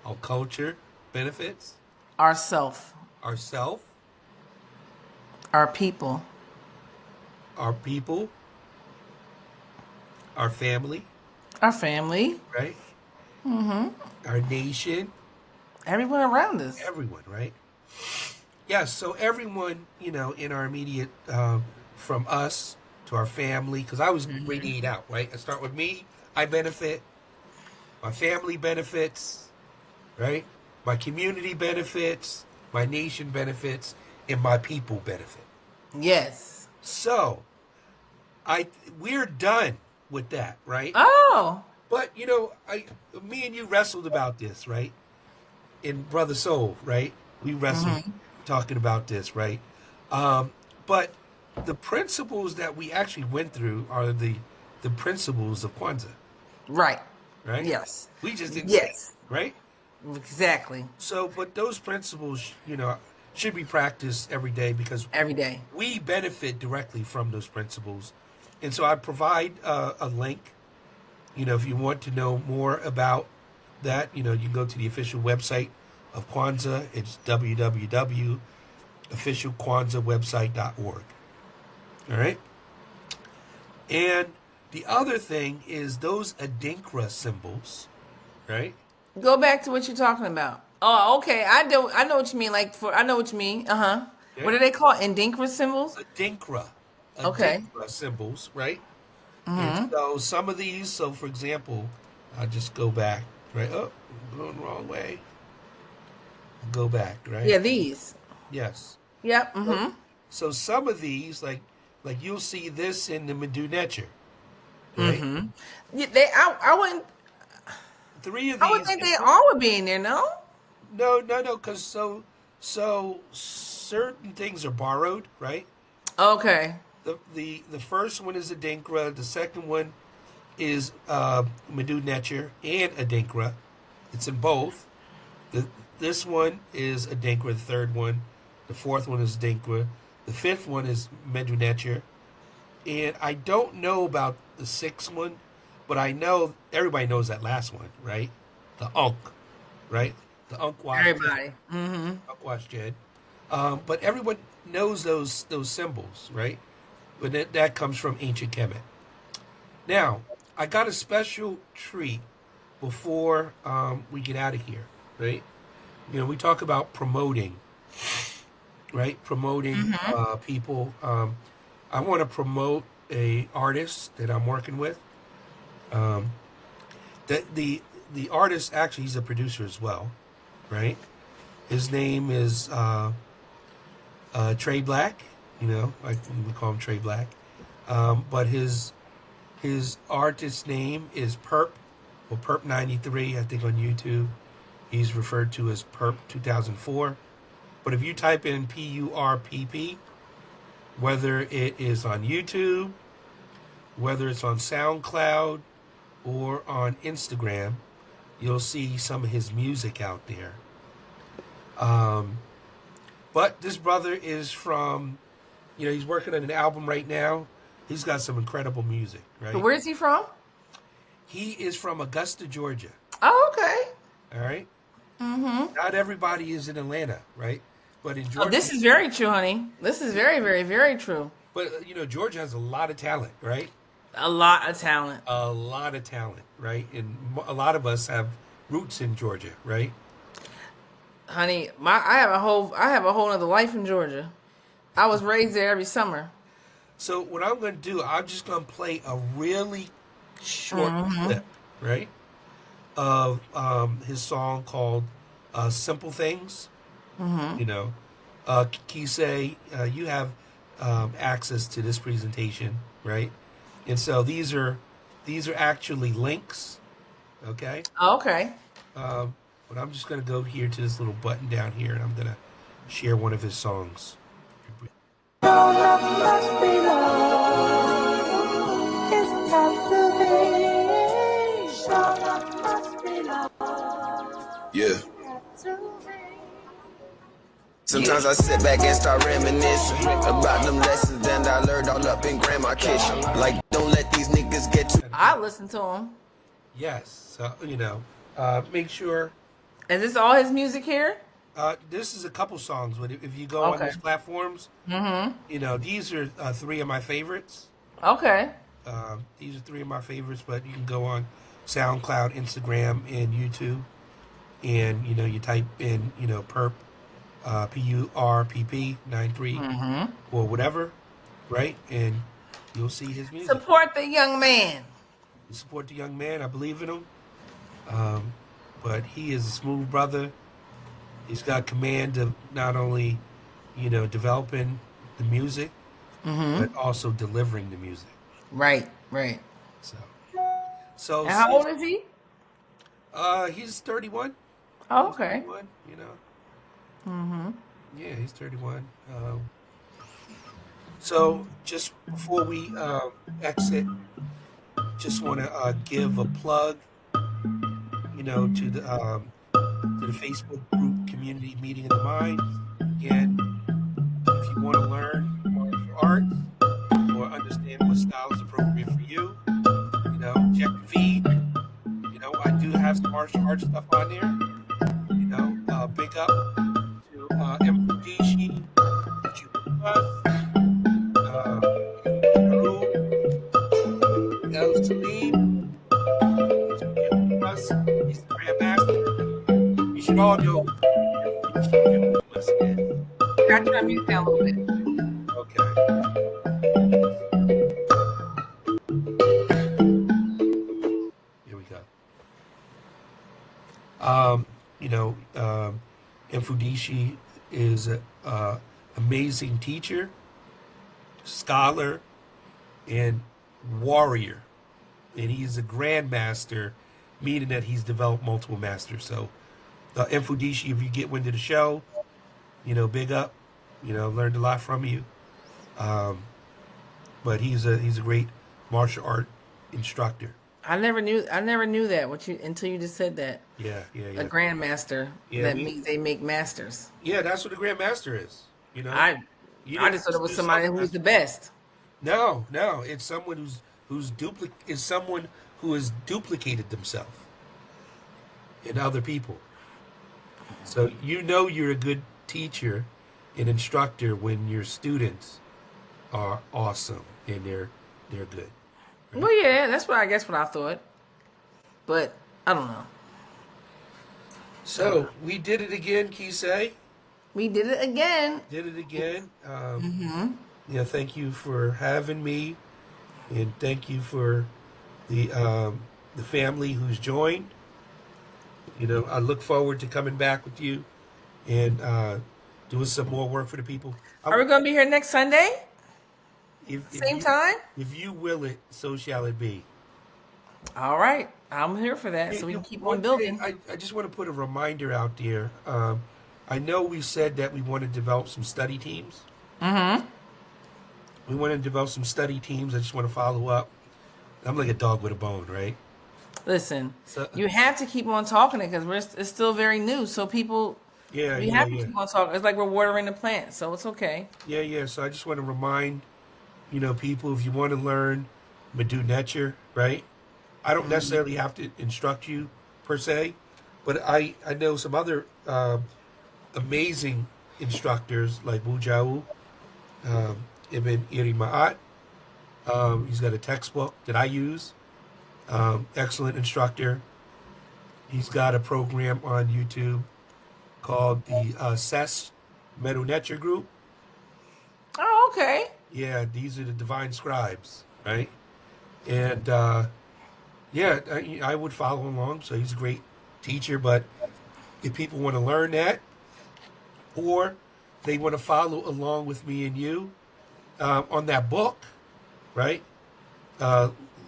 Our culture benefits, Ourself. ourself, Our people. our people, our family, Our family. right? Our nation, Everyone around us. everyone, right? Yes, so everyone, in our immediate, from us to our family, because I was radiate out, right? I start with me, I benefit, my family benefits, right? My community benefits, my nation benefits, and my people benefit. Yes. So, we're done with that, right? Oh. But me and you wrestled about this, right? In Brother Soul, right? We wrestled talking about this, right? But the principles that we actually went through are the principles of Kwanzaa, Right. right? Yes. We just didn't say it, Yes. right? Exactly. So, but those principles, should be practiced every day because Every day. we benefit directly from those principles. And so I provide a link. If you want to know more about that, you can go to the official website of Kwanzaa. It's www.officialkwanzaawebsite.org. All right. And the other thing is those Adinkra symbols, right? Go back to what you're talking about. Oh, okay. I know what you mean. I know what you mean. Uh-huh. What Okay. do they call it? Indinkra symbols? Adinkra. Okay. Adinkra symbols, right? And so some of these, so for example, I'll just go back, right? Oh, I'm going the wrong way. Go back, right? Yeah, these. Yes. Yep. So, Mm-hmm. so some of these, like you'll see this in the Medu Necher, right? Mm-hmm. Yeah, I wouldn't. Three of I would these. think they all would be in there. No. No, because so certain things are borrowed, right? Okay. The first one is Adinkra. The second one is Medu Necher and Adinkra. It's in both. This one is Adinkra. The third one, the fourth one is Adinkra. The fifth one is Medu Necher. And I don't know about the sixth one, but I know everybody knows that last one, right? The Unk, right? The Unk Wash. Everybody. Mm-hmm. Unk Wash Jed. But everyone knows those symbols, right? But that comes from ancient Kemet. Now, I got a special treat before we get out of here, right? We talk about promoting, right? Promoting people. I want to promote a artist that I'm working with. That the artist actually he's a producer as well, right? His name is Trey Black. Like we call him Trey Black. But his artist name is Perp, or Perp 93. I think on YouTube, he's referred to as Perp 2004. But if you type in PURPP, whether it is on YouTube, whether it's on SoundCloud, or on Instagram, you'll see some of his music out there. But this brother is from, he's working on an album right now. He's got some incredible music, right? But where's he from? He is from Augusta, Georgia. Oh, okay. All right. Not everybody is in Atlanta, right? But in Oh, Georgia, this is very true, honey. This is very, very, very true. but Georgia has a lot of talent, right? A lot of talent. A lot of talent, right? And a lot of us have roots in Georgia, right? Honey, I have a whole other life in Georgia. I was raised there every summer. So what I'm going to do, I'm just going to play a really short clip, right, of his song called "Simple Things." Kyseé, you have access to this presentation, right? And so these are actually links, okay? Oh, okay. But I'm just going to go here to this little button down here, and I'm going to share one of his songs. Yeah. Sometimes I sit back and start reminiscing about them lessons that I learned all up in grandma kitchen. Like, don't let these niggas get too. I listen to him. Yes. So, make sure. Is this all his music here? This is a couple songs. But if you go on Okay. these platforms, these are three of my favorites. Okay. These are three of my favorites, but you can go on SoundCloud, Instagram, and YouTube, and you type in Perp, PURPP 93 or whatever, right? And you'll see his music. Support the young man. Support the young man. I believe in him. But he is a smooth brother. He's got command of not only developing the music, but also delivering the music. Right. So And how old is he? He's 31. Oh, okay. 31, Yeah, he's 31. So just before we exit, just want to give a plug, to the Facebook group Community Meeting of the Minds. Again, if you want to learn martial arts or understand what style is appropriate for you, check the feed. I do have some martial arts stuff on there. Big up to M. El Salim, he's the grandmaster. You should all know us is. Got your music down a little bit. Okay. Here we go. Mfudishi is an amazing teacher, scholar, and warrior. And he's a grandmaster, meaning that he's developed multiple masters. So, Mfudishi, if you get wind of the show, big up. Learned a lot from you. But he's a great martial art instructor. I never knew that until you just said that. Yeah. A grandmaster. That means they make masters. Yeah, that's what a grandmaster is. I just thought it was somebody who's the best. No, it's someone someone who has duplicated themselves in other people. So you're a good teacher and instructor when your students are awesome and they're good. Right? Well, yeah, that's what I thought, but I don't know. So we did it again, Kyseé. We did it again. Thank you for having me, and thank you for the family who's joined. I look forward to coming back with you and doing some more work for the people. Are we going to be here next Sunday? Same time? If you will it, so shall it be. All right. I'm here for that, so we can keep on building. I just want to put a reminder out there. I know we said that we want to develop some study teams. We want to develop some study teams. I just want to follow up. I'm like a dog with a bone, right? Listen, you have to keep on talking it because it's still very new. So people, we have to keep on talking. It's like we're watering the plant, so it's okay. Yeah. So I just want to remind, people, if you want to learn Medu Nature, right? I don't necessarily have to instruct you per se, but I know some other amazing instructors like Wujau, Ibn Iri Ma'at. He's got a textbook that I use. Excellent instructor. He's got a program on YouTube called the SES Medu Nature Group. Oh, okay. Yeah, these are the divine scribes, right? And I would follow along. So he's a great teacher. But if people want to learn that, or they want to follow along with me and you on that book, right?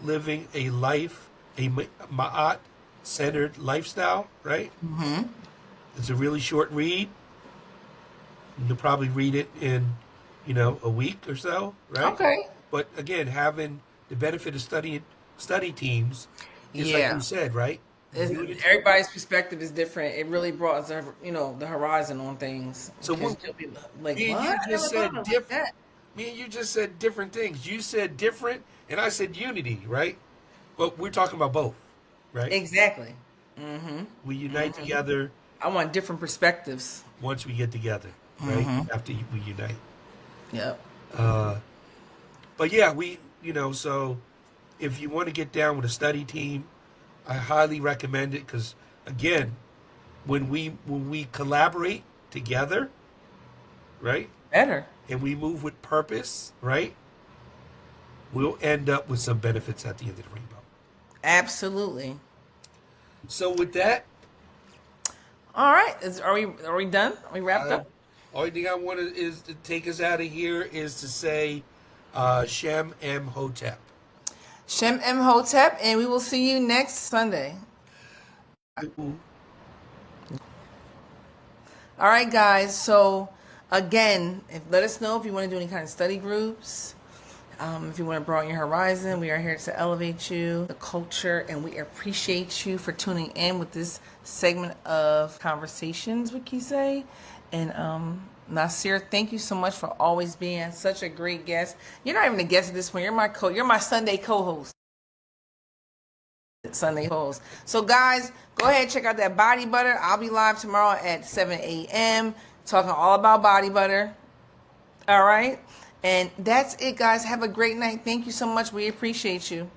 Living a life, a Ma'at-centered lifestyle, right? It's a really short read. You'll probably read it in, a week or so, right? Okay. But again, having the benefit of study teams is like you said, right? Unity. Everybody's perspective is different. It really broadens, the horizon on things. So Because what? you'll be like, Me and what? you I just never thought said of it like different. that. Me and you just said different things. You said different, and I said unity, right? Well, we're talking about both, right? Exactly. We unite together I want different perspectives. once we get together, right? After we unite. Yep. But yeah, so if you want to get down with a study team, I highly recommend it because again, when we collaborate together, right? Better. And we move with purpose, right? We'll end up with some benefits at the end of the rainbow. Absolutely. So with that, All right. Are we done? Are we wrapped up? only thing I want is to take us out of here is to say Shem M Hotep. Shem M Hotep, and we will see you next Sunday. All right, guys. So, again, let us know if you want to do any kind of study groups. If you want to broaden your horizon, we are here to elevate you, the culture, and we appreciate you for tuning in with this segment of Conversations with Kyseé. And Nasiyr, thank you so much for always being such a great guest. You're not even a guest at this point. You're my Sunday co-host. Sunday host. So guys, go ahead and check out that body butter. I'll be live tomorrow at 7 a.m. talking all about body butter. All right. And that's it, guys. Have a great night. Thank you so much. We appreciate you.